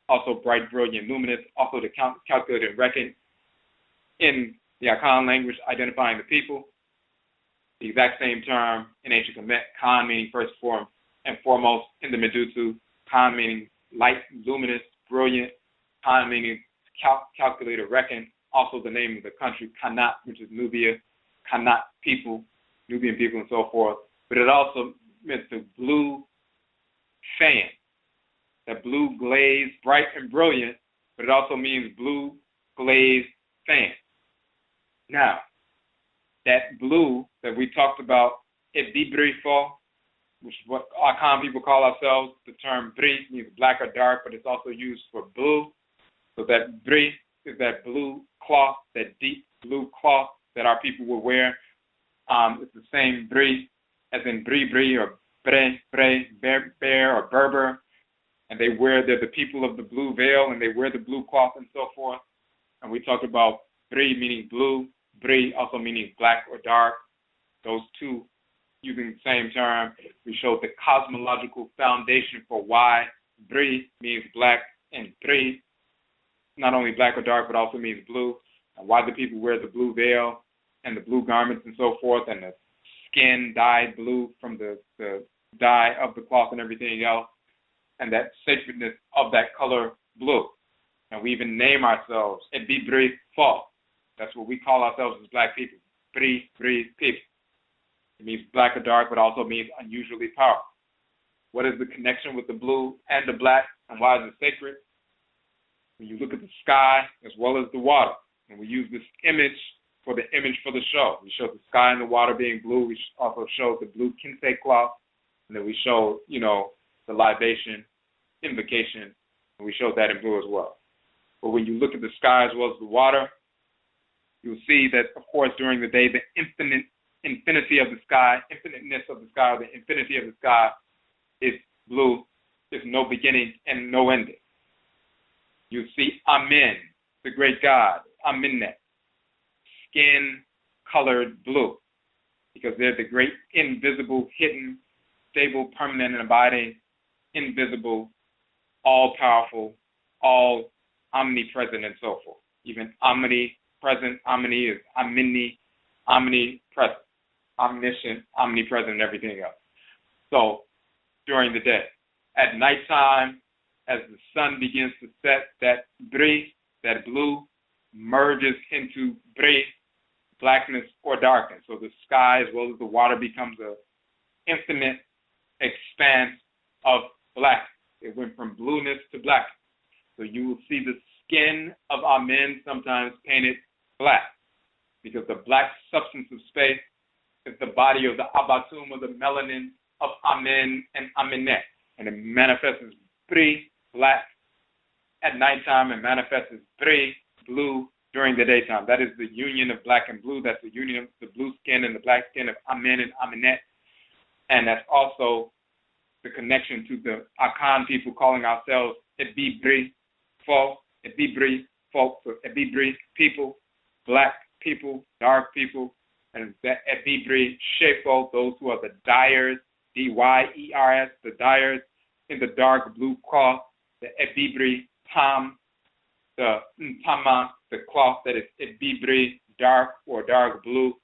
[SPEAKER 2] also bright, brilliant, luminous, also to calculate and reckon in the Akan language, identifying the people. The exact same term in ancient Kemet, Khan meaning first and foremost in the Medusa, Khan meaning light, luminous, brilliant, Khan meaning calculate or reckon. Also the name of the country, Kanat, which is Nubia, Kanat people, Nubian people, and so forth. But it also meant the blue fan, that blue glaze, bright and brilliant, but it also means blue glaze fan. Now, that blue that we talked about, Ebibrifo, which is what Akan people call ourselves, the term bri means black or dark, but it's also used for blue. So that bri is that blue cloth, that deep blue cloth that our people will wear. It's the same bri as in bri or bear or Berber, and they're the people of the blue veil, and they wear the blue cloth and so forth. And we talked about bri meaning blue, bri also meaning black or dark. Those two using the same term. We showed the cosmological foundation for why bri means black and bri not only black or dark, but also means blue, and why the people wear the blue veil and the blue garments and so forth, and the skin dyed blue from the dye of the cloth and everything else, and that sacredness of that color blue. And we even name ourselves Ebibri Fo. That's what we call ourselves as black people, Bri people. It means black or dark, but also means unusually powerful. What is the connection with the blue and the black, and why is it sacred? When you look at the sky as well as the water, and we use this image for the show. We show the sky and the water being blue. We also show the blue kente cloth, and then we show, the libation, invocation, and we showed that in blue as well. But when you look at the sky as well as the water, you'll see that, of course, during the day, the infinity of the sky, infiniteness of the sky, or the infinity of the sky is blue. There's no beginning and no ending. You see Amen, the great God, Amenet, skin-colored blue, because they're the great invisible, hidden, stable, permanent, and abiding, invisible, all-powerful, all omnipresent, and so forth. Even omnipresent, omni is omni, omnipresent, omniscient, omnipresent, and everything else. So during the day. At nighttime, as the sun begins to set, that bri, that blue, merges into bri, blackness or darkness. So the sky as well as the water becomes an infinite expanse of black. It went from blueness to black. So you will see the skin of Amen sometimes painted black, because the black substance of space is the body of the Abosom, or the melanin of Amen and Amenet. And it manifests as bri, black at nighttime, and manifests as bri, blue, during the daytime. That is the union of black and blue. That's the union of the blue skin and the black skin of Amen and Amenet. And that's also the connection to the Akan people calling ourselves Ebibri folk, Ebibri folk, so Ebibri people, black people, dark people, and the Ebibri Shefo, those who are the dyers, D-Y-E-R-S, the dyers in the dark blue cloth, the Ebibri Tam, the Ntama, the cloth that is Ebibri dark or dark blue.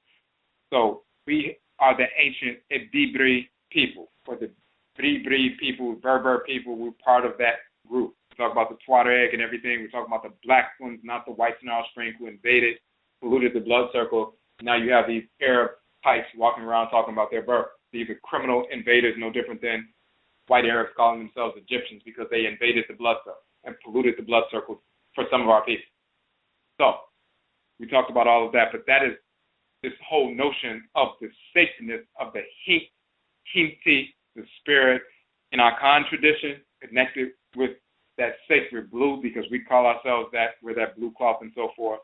[SPEAKER 2] So we are the ancient Ebibri people, or the Bribri people, Berber people. We're part of that group. We talk about the Tuareg and everything. We talk about the black ones, not the whites and offspring who invaded, polluted the blood circle. Now you have these Arab types walking around talking about their birth. These are criminal invaders, no different than white Arabs calling themselves Egyptians because they invaded the blood circle and polluted the blood circle for some of our people. So we talked about all of that, but that is this whole notion of the sacredness of the Hinti, the spirit in our Akan tradition, connected with that sacred blue, because we call ourselves that, we're that blue cloth and so forth.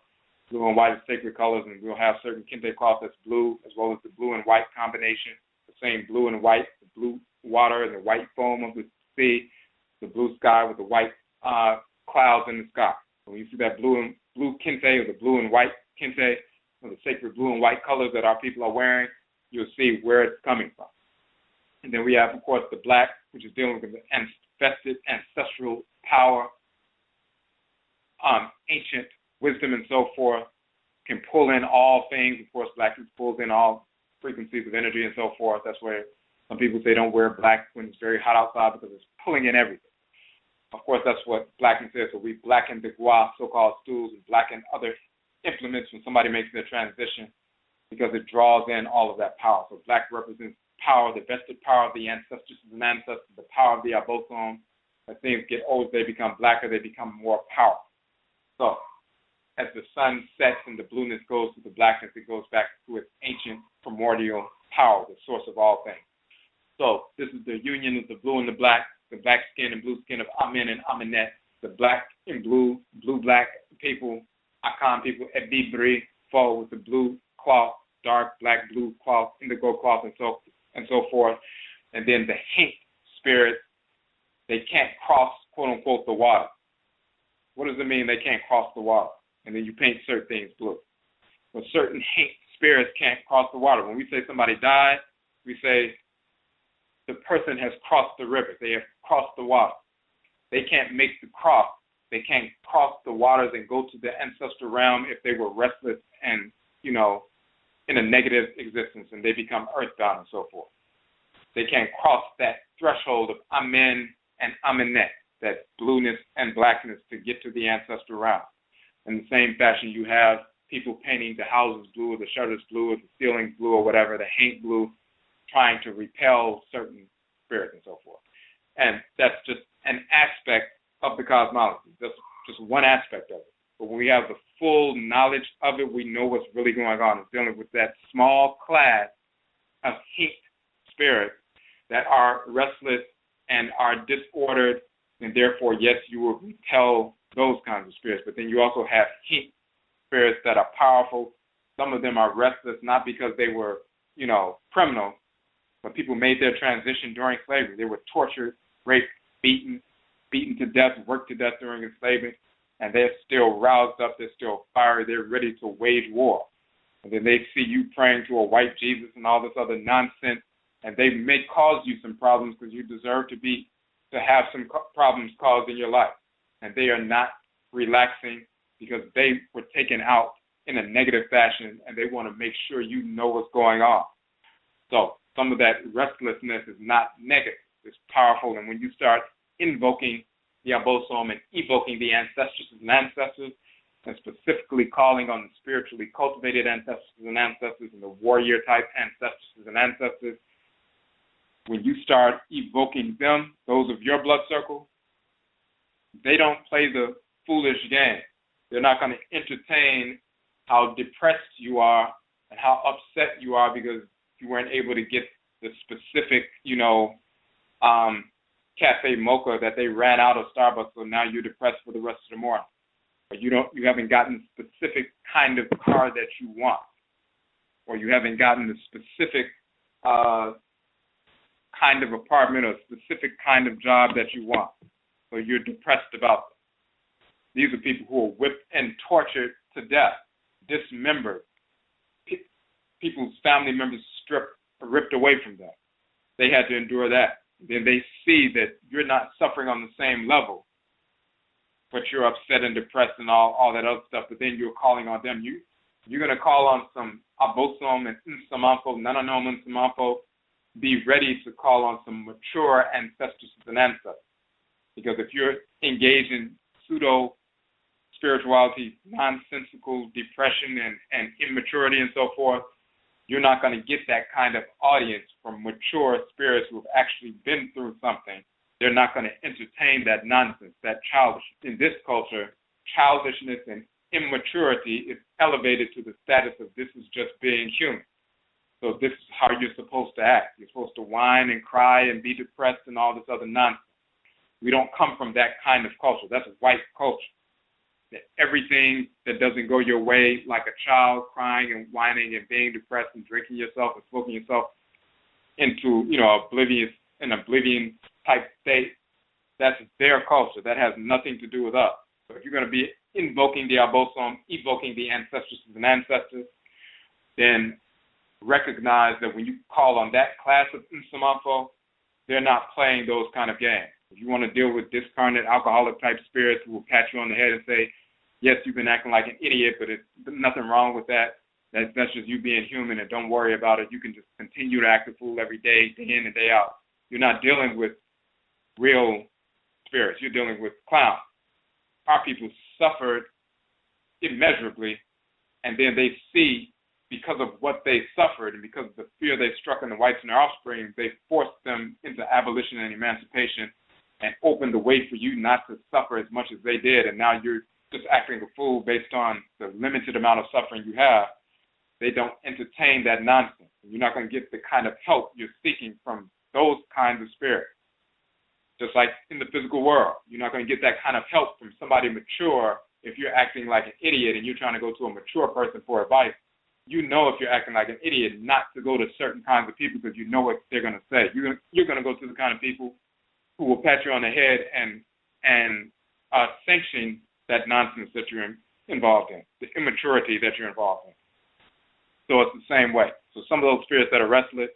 [SPEAKER 2] Blue and white are sacred colors, and we'll have certain kente cloth that's blue, as well as the blue and white combination, the same blue and white, the blue water and the white foam of the sea, the blue sky with the white clouds in the sky. So when you see that blue kente or the blue and white kente, or the sacred blue and white colors that our people are wearing, you'll see where it's coming from. And then we have, of course, the black, which is dealing with the vested ancestral power, ancient wisdom and so forth, can pull in all things. Of course, blackness pulls in all frequencies of energy and so forth. That's where some people say don't wear black when it's very hot outside because it's pulling in everything. Of course, that's what blackness is. So we blacken the gua, so-called stools, and blacken other implements when somebody makes their transition because it draws in all of that power. So black represents power, the vested power of the ancestors and ancestors, the power of the Abosom. As things get older, they become blacker, they become more powerful. So as the sun sets and the blueness goes to the blackness, it goes back to its ancient primordial power, the source of all things. So this is the union of the blue and the black skin and blue skin of Amen and Amenet, the black and blue-black people, Akan people, Ebibri, fall with the blue cloth, dark black blue cloth, indigo cloth, and so forth. And then the Haint spirits, they can't cross, quote-unquote, the water. What does it mean they can't cross the water? And then you paint certain things blue. Well, certain Haint spirits can't cross the water. When we say somebody died, we say the person has crossed the river. They have crossed the water. They can't make the cross. They can't cross the waters and go to the ancestral realm if they were restless and, in a negative existence, and they become earthbound and so forth. They can't cross that threshold of Amen and Amenet, that blueness and blackness, to get to the ancestral realm. In the same fashion, you have people painting the houses blue, or the shutters blue, or the ceilings blue, or whatever, the Haint blue, trying to repel certain spirits and so forth. And that's just an aspect of the cosmology. That's just one aspect of it. But when we have the full knowledge of it, we know what's really going on. It's dealing with that small class of Haint spirits that are restless and are disordered, and therefore, yes, you will repel those kinds of spirits. But then you also have Haint spirits that are powerful. Some of them are restless, not because they were, criminal, but people made their transition during slavery. They were tortured, raped, beaten to death, worked to death during enslavement, and they're still roused up, they're still fiery, they're ready to wage war. And then they see you praying to a white Jesus and all this other nonsense, and they may cause you some problems because you deserve to have some problems caused in your life. And they are not relaxing because they were taken out in a negative fashion, and they want to make sure you know what's going on. So some of that restlessness is not negative. It's powerful, and when you start invoking the Abosom and evoking the ancestresses and ancestors, and specifically calling on the spiritually cultivated ancestresses and ancestors and the warrior-type ancestresses and ancestors, when you start evoking them, those of your blood circle, they don't play the foolish game. They're not going to entertain how depressed you are and how upset you are because you weren't able to get the specific, cafe mocha that they ran out of Starbucks, so now you're depressed for the rest of the morning. Or you haven't gotten the specific kind of car that you want. Or you haven't gotten the specific kind of apartment or a specific kind of job that you want. So you're depressed about them. These are people who are whipped and tortured to death, dismembered. People's family members ripped away from them. They had to endure that. Then they see that you're not suffering on the same level, but you're upset and depressed and all that other stuff, but then you're calling on them. You're going to call on some Abosom and Nsamanfo, Nsamanfo. Be ready to call on some mature ancestresses and ancestors. Because if you're engaged in pseudo-spirituality, nonsensical depression and immaturity and so forth, you're not going to get that kind of audience from mature spirits who have actually been through something. They're not going to entertain that nonsense, that childish. In this culture, childishness and immaturity is elevated to the status of this is just being human. So this is how you're supposed to act. You're supposed to whine and cry and be depressed and all this other nonsense. We don't come from that kind of culture. That's a white culture. That everything that doesn't go your way, like a child crying and whining and being depressed and drinking yourself and smoking yourself into, oblivion type state, that's their culture. That has nothing to do with us. So if you're going to be invoking the Abosom, evoking the ancestresses and ancestors, then recognize that when you call on that class of Nsamanfo, they're not playing those kind of games. If you want to deal with discarnate alcoholic type spirits who will pat you on the head and say, yes, you've been acting like an idiot, but there's nothing wrong with that. That's just you being human, and don't worry about it. You can just continue to act a fool every day, day in and day out. You're not dealing with real spirits. You're dealing with clowns. Our people suffered immeasurably, and then they see, because of what they suffered and because of the fear they struck in the whites and their offspring, they forced them into abolition and emancipation and opened the way for you not to suffer as much as they did, and now you're just acting a fool based on the limited amount of suffering you have. They don't entertain that nonsense. You're not going to get the kind of help you're seeking from those kinds of spirits. Just like in the physical world, you're not going to get that kind of help from somebody mature if you're acting like an idiot and you're trying to go to a mature person for advice. You know if you're acting like an idiot not to go to certain kinds of people because you know what they're going to say. You're going to go to the kind of people who will pat you on the head and sanction that nonsense that you're involved in, the immaturity that you're involved in. So it's the same way. So some of those spirits that are restless,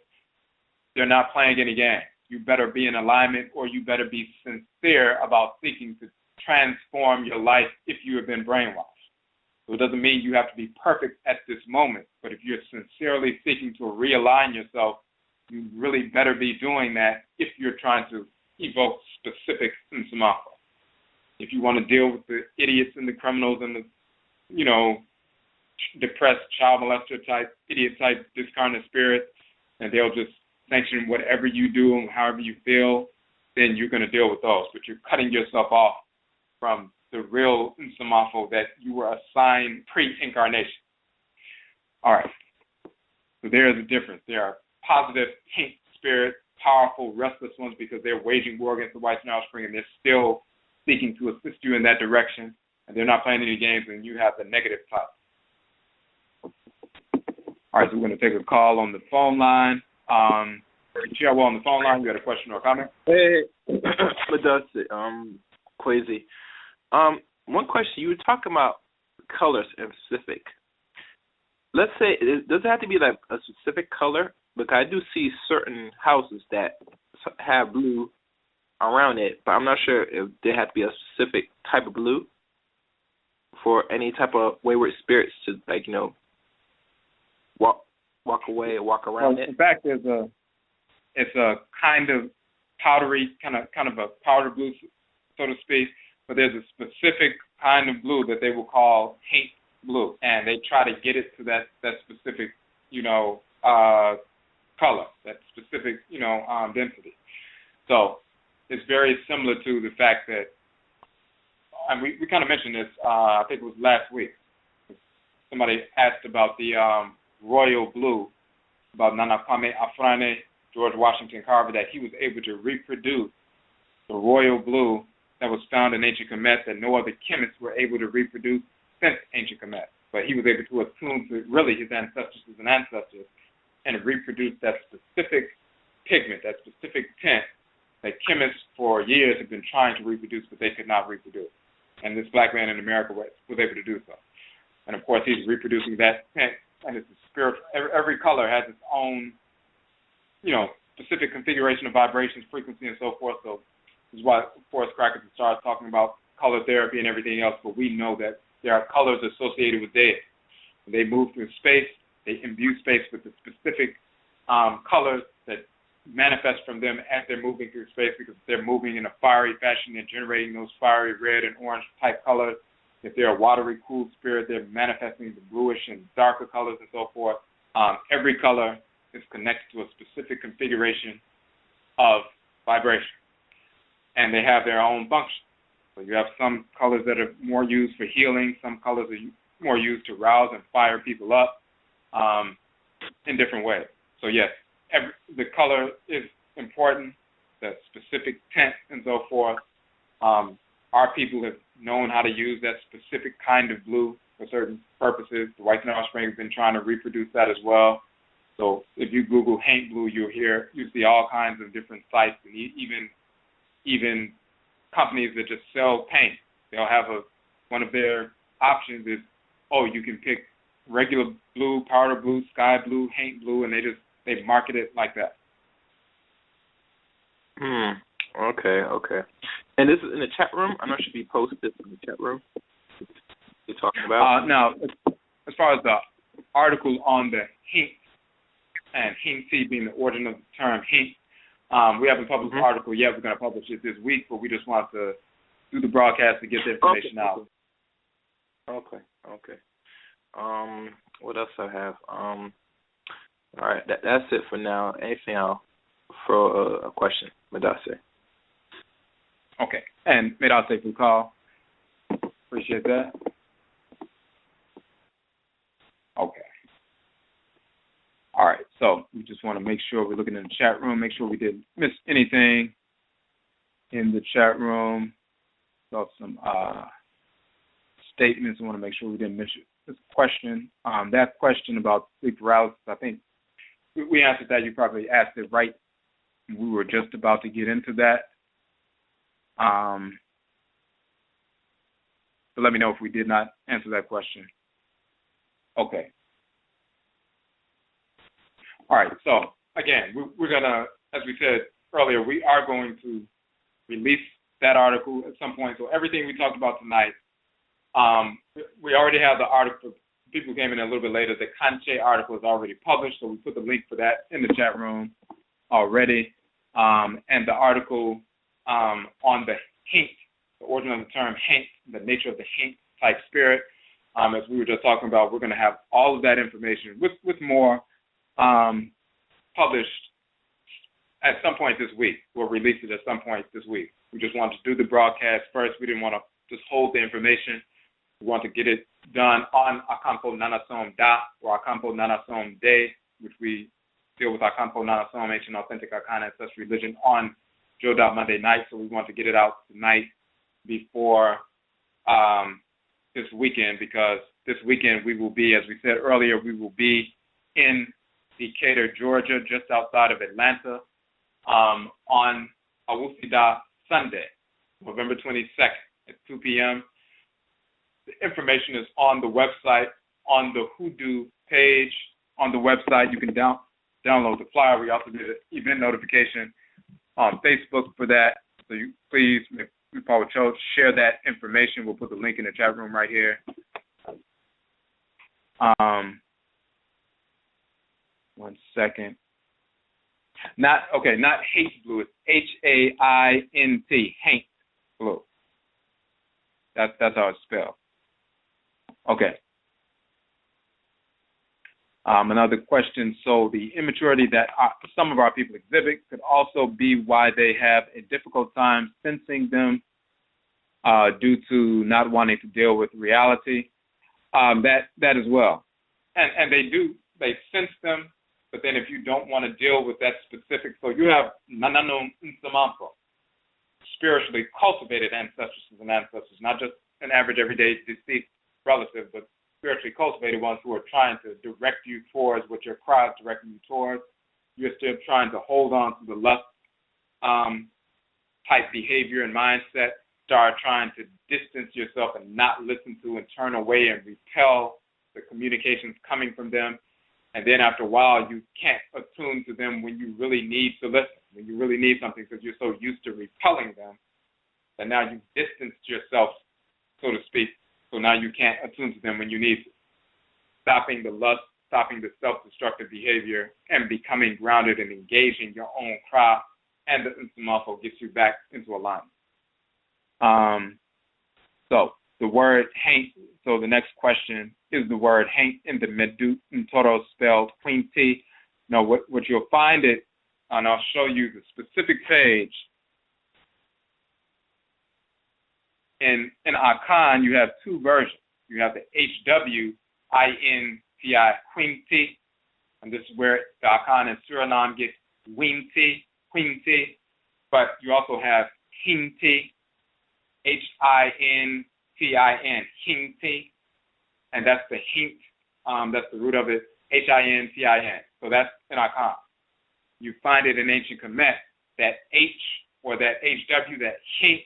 [SPEAKER 2] they're not playing any game. You better be in alignment, or you better be sincere about seeking to transform your life if you have been brainwashed. So it doesn't mean you have to be perfect at this moment, but if you're sincerely seeking to realign yourself, you really better be doing that if you're trying to evoke specific Nsamanfo. If you want to deal with the idiots and the criminals and the, depressed child molester type, idiot type, discarnate spirits, and they'll just sanction whatever you do and however you feel, then you're going to deal with those. But you're cutting yourself off from the real Nsamanfo that you were assigned pre-incarnation. All right. So there is a difference. There are positive Haint spirits, powerful, restless ones, because they're waging war against the whites and offspring, and they're still seeking to assist you in that direction, and they're not playing any games, and you have the negative type. All right, so we're going to take a call on the phone line. Chihuahua on the phone line, you got a question or a comment?
[SPEAKER 3] Hey, Quasi. One question, you were talking about colors in specific. Let's say, does it have to be like a specific color? Because I do see certain houses that have blue around it, but I'm not sure if there had to be a specific type of blue for any type of wayward spirits to, like, walk away or walk around it.
[SPEAKER 2] In fact, it's a kind of powdery, kind of a powder blue, so to speak, but there's a specific kind of blue that they will call Haint blue, and they try to get it to that specific, color, that specific, density. So it's very similar to the fact that, and we kind of mentioned this, I think it was last week. Somebody asked about the royal blue, about Nana Kwame Afrane, George Washington Carver, that he was able to reproduce the royal blue that was found in ancient Kemet that no other chemists were able to reproduce since ancient Kemet. But he was able to attune to really his ancestresses and ancestors and reproduce that specific pigment, that specific tint that chemists for years have been trying to reproduce, but they could not reproduce. And this black man in America was able to do so. And of course, he's reproducing that tint, and it's a spiritual. Every color has its own, specific configuration of vibrations, frequency, and so forth. So this is why, of course, Crackers started talking about color therapy and everything else. But we know that there are colors associated with deities. When they move through space, they imbue space with the specific colors that manifest from them as they're moving through space, because if they're moving in a fiery fashion, they're generating those fiery red and orange type colors. If they're a watery, cool spirit, they're manifesting the bluish and darker colors and so forth. Every color is connected to a specific configuration of vibration, and they have their own function. So you have some colors that are more used for healing, some colors are more used to rouse and fire people up in different ways. So yes, the color is important, the specific tint and so forth. Our people have known how to use that specific kind of blue for certain purposes. The Whites and Offspring have been trying to reproduce that as well. So if you Google Haint blue, you see all kinds of different sites, and even companies that just sell paint. They'll have one of their options is, you can pick regular blue, powder blue, sky blue, Haint blue, and they market it like that.
[SPEAKER 3] Okay. And this is in the chat room? I know it should be posted in the chat room. You're talking about?
[SPEAKER 2] Now, as far as the article on the Haint and Hinti being the origin of the term Haint, we haven't published the article yet. We're going to publish it this week, but we just wanted to do the broadcast to get the information out.
[SPEAKER 3] Okay. What else I have? All right, that's it for now. Anything else for a question, Madase?
[SPEAKER 2] Okay, and Madase for the call. Appreciate that. Okay. All right, so we just want to make sure we're looking in the chat room, make sure we didn't miss anything in the chat room. Saw some statements. I want to make sure we didn't miss this question. That question about sleep paralysis, I think we answered that. You probably asked it right. We were just about to get into that. So let me know if we did not answer that question. Okay. All right. So again, we're gonna, as we said earlier, we are going to release that article at some point. So everything we talked about tonight, we already have the article. People came in a little bit later. The Kankye article is already published, so we put the link for that in the chat room already. And the article on the Haint, the origin of the term Haint, the nature of the Haint type spirit, as we were just talking about, we're going to have all of that information with more published at some point this week. We'll release it at some point this week. We just wanted to do the broadcast first. We didn't want to just hold the information. We want to get it done on AKANFO NANASOM Da or AKANFO NANASOM Day, which we deal with AKANFO NANASOM, Ancient Authentic Akan Ancestral Religion on Joe Monday night. So we want to get it out tonight before this weekend, because this weekend we will be, as we said earlier, we will be in Decatur, Georgia, just outside of Atlanta, on Awusida Sunday, November 22nd at 2 p.m. The information is on the website, on the Hoodoo page on the website. You can download the flyer. We also did an event notification on Facebook for that. So you please, if Paul would share that information. We'll put the link in the chat room right here. One second. Not Haint blue. It's HAINT, Haint blue. That's how it's spelled. Okay. Another question. So the immaturity that some of our people exhibit could also be why they have a difficult time sensing them due to not wanting to deal with reality. That as well. And they sense them, but then if you don't want to deal with that specific, so you have Nsamanfo, spiritually cultivated ancestresses and ancestors, not just an average everyday deceased relative, but spiritually cultivated ones who are trying to direct you towards what your cry is directing you towards. you're still trying to hold on to the lust type behavior and mindset, start trying to distance yourself and not listen to and turn away and repel the communications coming from them. And then after a while, you can't attune to them when you really need to listen, when you really need something, because you're so used to repelling them that now you've distanced yourself, so to speak, so now you can't attune to them when you need to. Stopping the lust, stopping the self-destructive behavior, and becoming grounded and engaging your own craft and the Nsamanfo gets you back into alignment. So the word haint, so the next question is the word haint in the Ndu and Kankye spelled Queen T. Now what you'll find it, and I'll show you the specific page. In Akan, you have two versions. You have the HWINTI Queen T, and this is where the Akan in Suriname gets Winti, Queen T, but you also have Hinti, HINTIN, Hinti, and that's the hint, that's the root of it, HINTIN. So that's in Akan. You find it in ancient Kemet, that H or that HW, that hint,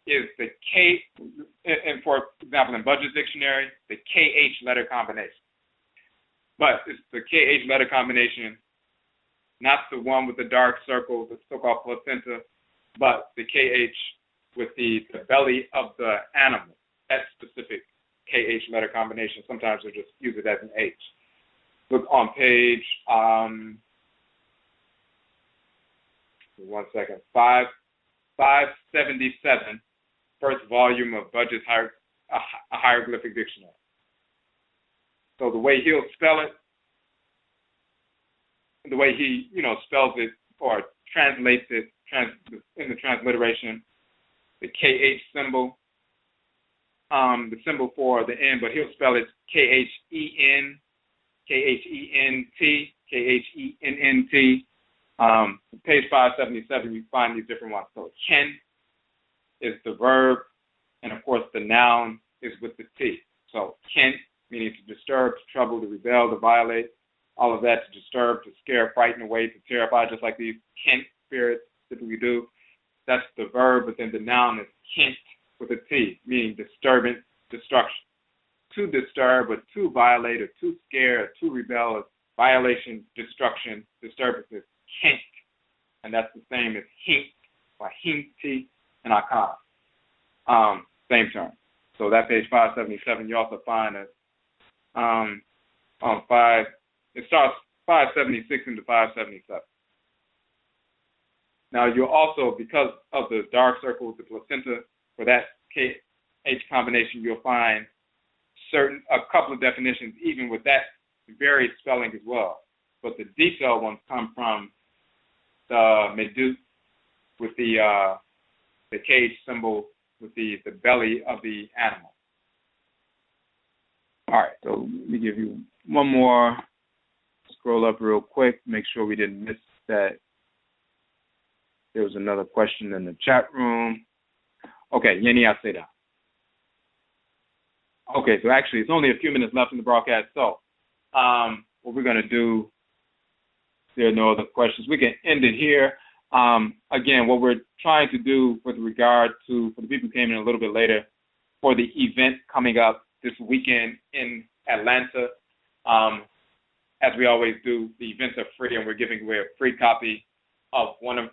[SPEAKER 2] is the K, and for example, in Budget's dictionary, the KH letter combination. But it's the KH letter combination, not the one with the dark circle, the so-called placenta, but the KH with the belly of the animal. That specific KH letter combination. Sometimes they just use it as an H. Look on page, 577, first volume of Budget's hieroglyphic dictionary. So the way he'll spell it, the way he, spells it or translates it in the transliteration, the KH symbol, the symbol for the N, but he'll spell it KHEN, KHENT, KHENNT. Page 577, you find these different ones. So ken is the verb, and of course the noun is with the T. So ken, meaning to disturb, to trouble, to rebel, to violate, all of that, to disturb, to scare, frighten away, to terrify, just like these Kent spirits typically do. That's the verb, but then the noun is Kent with a T, meaning disturbance, destruction. To disturb, or to violate, or to scare, or to rebel, or violation, destruction, disturbances, Kent. And that's the same as hint, or hinti, and Akan. Same term. So that page 577, you also find it on 5, it starts 576 into 577. Now you'll also, because of the dark circle with the placenta, for that KH combination, you'll find a couple of definitions, even with that varied spelling as well. But the detailed ones come from the Ndu with the KH symbol with the belly of the animal. All right, so let me give you one more. Scroll up real quick, make sure we didn't miss that. There was another question in the chat room. Okay, Yeni Aseda. Okay, so actually it's only a few minutes left in the broadcast. So what we're going to do, there are no other questions. We can end it here. Again, what we're trying to do with regard to, for the people who came in a little bit later, for the event coming up this weekend in Atlanta, as we always do, the events are free, and we're giving away a free copy of one of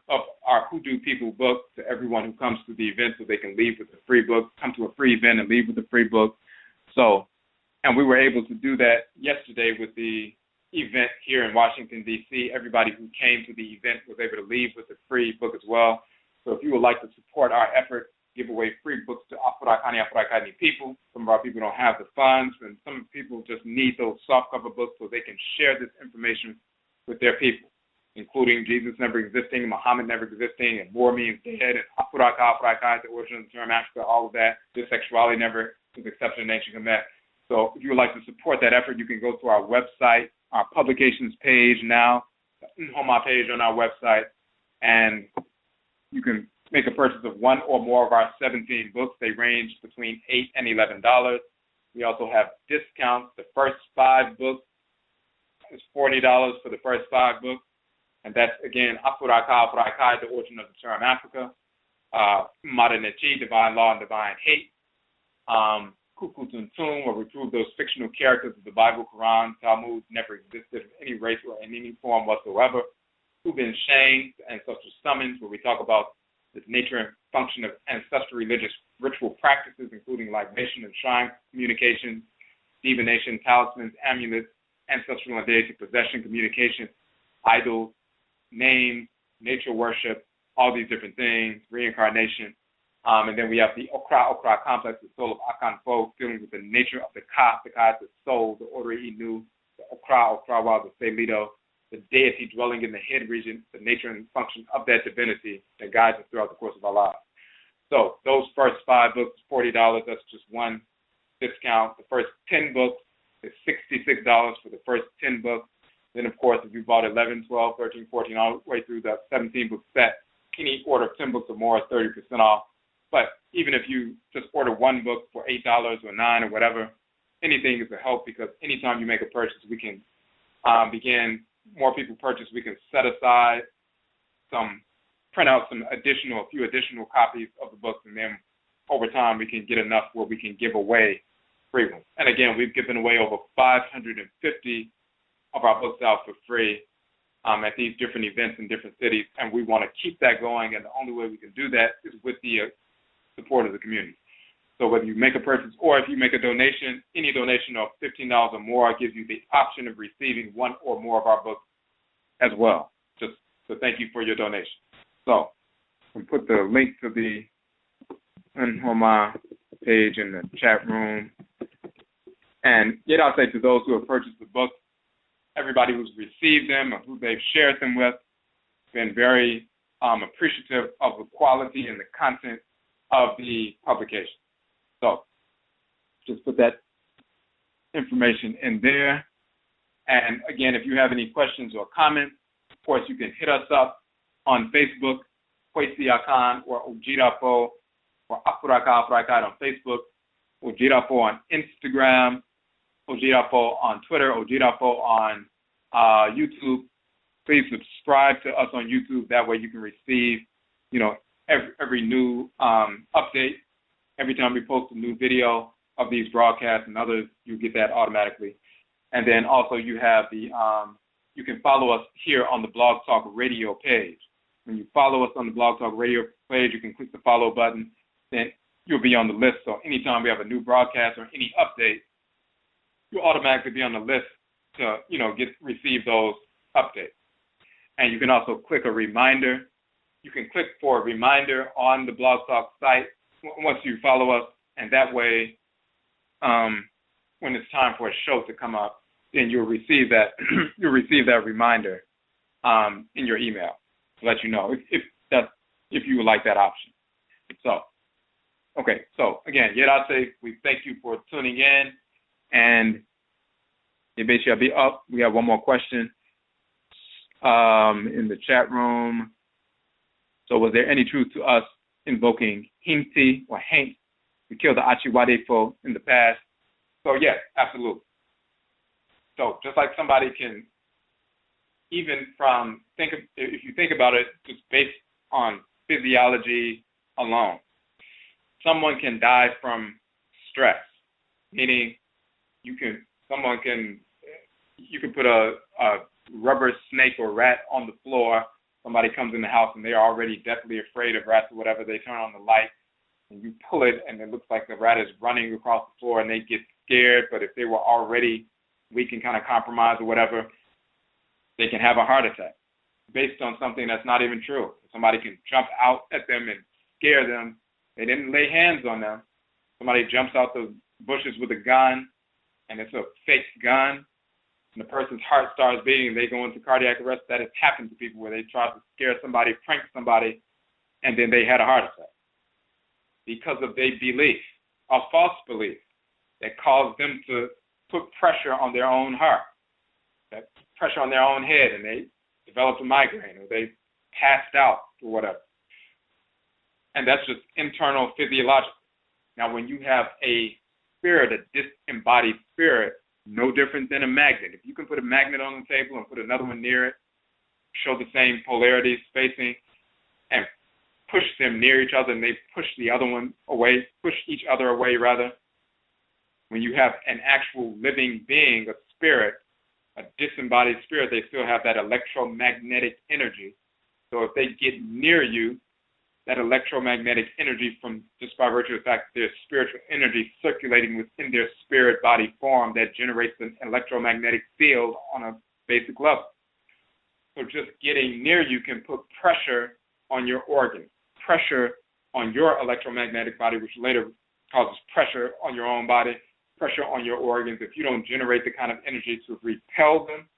[SPEAKER 2] our Hoodoo People book to everyone who comes to the event, so they can leave with a free book, come to a free event and leave with a free book. So, and we were able to do that yesterday with the event here in Washington, D.C. Everybody who came to the event was able to leave with a free book as well. So if you would like to support our effort, give away free books to Afro-Akani people. Some of our people don't have the funds, and some people just need those softcover books so they can share this information with their people, including Jesus never existing, Muhammad never existing, and war means dead, and Afro-Akani, the origin of the term Africa, all of that. This sexuality never was accepted in ancient Kemet. So if you would like to support that effort, you can go to our website, our publications page now, the Homa page on our website, and you can make a purchase of one or more of our 17 books. They range between $8 and $11. We also have discounts. The first 5 books, is $40 for the first 5 books. And that's, again, Afuraka, the origin of the term Africa, Madanechi, Divine Law and Divine Hate, Kukutuntun, where we prove those fictional characters of the Bible, Quran, Talmud never existed in any race or in any form whatsoever. Ubin Shane, the Ancestral Summons, where we talk about the nature and function of ancestral religious ritual practices, including libation and shrine communication, divination, talismans, amulets, ancestral and deity possession, communication, idols, names, nature worship, all these different things, reincarnation. And then we have the Okra complex, the soul of Akanfo, dealing with the nature of the Ka is the soul, the order Inu, the Okra, the Selido, the deity dwelling in the head region, the nature and function of that divinity that guides us throughout the course of our lives. So those first 5 books, $40, that's just one discount. The first 10 books is $66 for the first 10 books. Then, of course, if you bought 11, 12, 13, 14, all the way through the 17-book set, any order of 10 books or more is 30% off. But even if you just order one book for $8 or $9 or whatever, anything is a help, because anytime you make a purchase, we can more people purchase, we can set aside print out a few additional copies of the books, and then over time we can get enough where we can give away free ones. And again, we've given away over 550 of our books out for free at these different events in different cities, and we want to keep that going, and the only way we can do that is with the support of the community. So whether you make a purchase or if you make a donation, any donation of $15 or more gives you the option of receiving one or more of our books as well. Just so thank you for your donation. So I'll put the link to the Nhoma page in the chat room. And yet I'll say to those who have purchased the books, everybody who's received them or who they've shared them with, been very appreciative of the quality and the content of the publication. So just put that information in there. And again, if you have any questions or comments, of course, you can hit us up on Facebook, Kwesi Akan, or Ojirafo, or Afuraka on Facebook, Ojirafo on Instagram, Ojirafo on Twitter, Ojirafo on YouTube. Please subscribe to us on YouTube. That way you can receive, every new update. Every time we post a new video of these broadcasts and others, you get that automatically. And then also you have you can follow us here on the Blog Talk Radio page. When you follow us on the Blog Talk Radio page, you can click the follow button. Then you'll be on the list. So anytime we have a new broadcast or any update, you'll automatically be on the list to, receive those updates. And you can also click a reminder. You can click for a reminder on the Blog Talk site once you follow us, and that way, when it's time for a show to come up, then you'll receive that reminder in your email to let you know if you would like that option. So, okay. So again, yet I say we thank you for tuning in, and we have one more question in the chat room. So, was there any truth to us invoking Hinti or Haint to kill the Achiwadefo in the past? So yes, absolutely. So just like somebody can, even if you think about it, just based on physiology alone, someone can die from stress, meaning you can put a rubber snake or rat on the floor. Somebody comes in the house and they're already deathly afraid of rats or whatever. They turn on the light and you pull it and it looks like the rat is running across the floor and they get scared. But if they were already weak and kind of compromised or whatever, they can have a heart attack based on something that's not even true. Somebody can jump out at them and scare them. They didn't lay hands on them. Somebody jumps out the bushes with a gun and it's a fake gun. And the person's heart starts beating, they go into cardiac arrest. That has happened to people where they try to scare somebody, prank somebody, and then they had a heart attack because of their belief, a false belief that caused them to put pressure on their own heart, that pressure on their own head, and they developed a migraine or they passed out or whatever. And that's just internal physiological. Now, when you have a spirit, a disembodied spirit, no different than a magnet. If you can put a magnet on the table and put another one near it, show the same polarity spacing, and push them near each other, and they push the other one away, push each other away rather. When you have an actual living being, a spirit, a disembodied spirit, they still have that electromagnetic energy. So if they get near you, that electromagnetic energy, from just by virtue of the fact that there's spiritual energy circulating within their spirit body form, that generates an electromagnetic field on a basic level. So just getting near you can put pressure on your organs, pressure on your electromagnetic body, which later causes pressure on your own body, pressure on your organs. If you don't generate the kind of energy to repel them,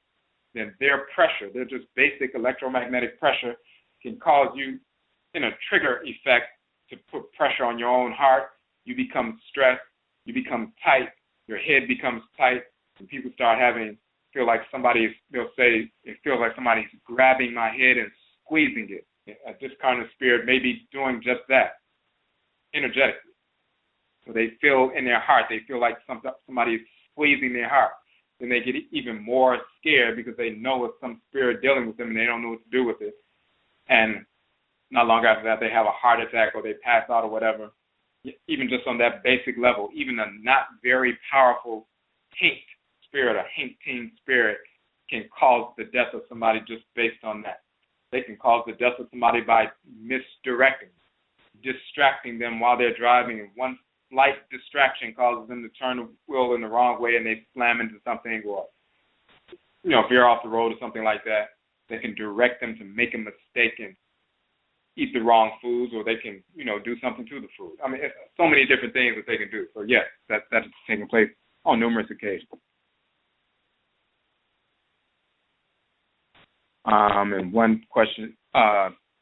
[SPEAKER 2] then their pressure, their just basic electromagnetic pressure, can cause you, in a trigger effect, to put pressure on your own heart. You become stressed, you become tight, your head becomes tight, and people start feel like they'll say, it feels like somebody's grabbing my head and squeezing it. This kind of spirit may be doing just that, energetically. So they feel in their heart, they feel like somebody is squeezing their heart. Then they get even more scared because they know it's some spirit dealing with them and they don't know what to do with it. And not long after that, they have a heart attack or they pass out or whatever. Even just on that basic level, even a not very powerful haint spirit, a hainting spirit, can cause the death of somebody just based on that. They can cause the death of somebody by misdirecting, distracting them while they're driving, and one slight distraction causes them to turn the wheel in the wrong way and they slam into something, or veer off the road or something like that. They can direct them to make a mistake and eat the wrong foods, or they can, do something to the food. I mean, it's so many different things that they can do. So yes, that's taking place on numerous occasions. And one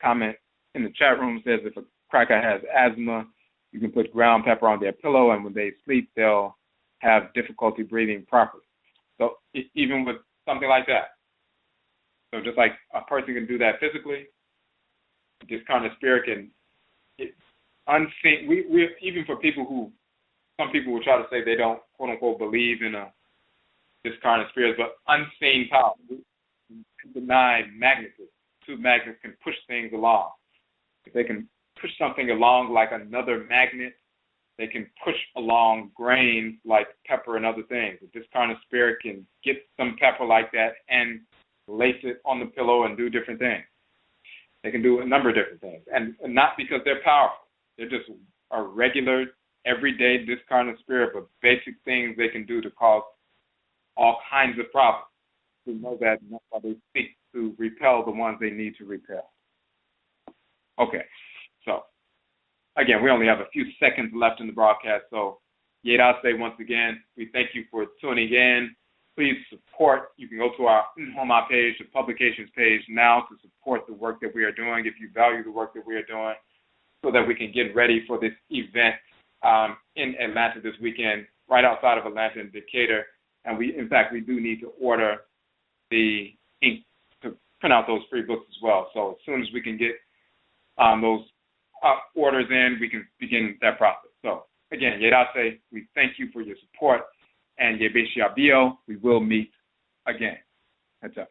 [SPEAKER 2] comment in the chat room says, if a cracker has asthma, you can put ground pepper on their pillow, and when they sleep, they'll have difficulty breathing properly. So even with something like that. So just like a person can do that physically, this kind of spirit can, unseen. We even for some people will try to say they don't, quote unquote, believe in this kind of spirit, but unseen power. We deny magnetism. Two magnets can push things along. If they can push something along like another magnet, they can push along grains like pepper and other things. This kind of spirit can get some pepper like that and lace it on the pillow and do different things. They can do a number of different things, and not because they're powerful. They're just a regular, everyday discarnate spirit, but basic things they can do to cause all kinds of problems. We know that, and that's why they seek to repel the ones they need to repel. Okay, so again, we only have a few seconds left in the broadcast, so Yedase, once again, we thank you for tuning in. Please support. You can go to our Nhoma page, the publications page now, to support the work that we are doing, if you value the work that we are doing, so that we can get ready for this event in Atlanta this weekend, right outside of Atlanta in Decatur. And we do need to order the ink to print out those free books as well. So as soon as we can get those orders in, we can begin that process. So again, Yedase, we thank you for your support. And Yebeshiabio, we will meet again. That's up.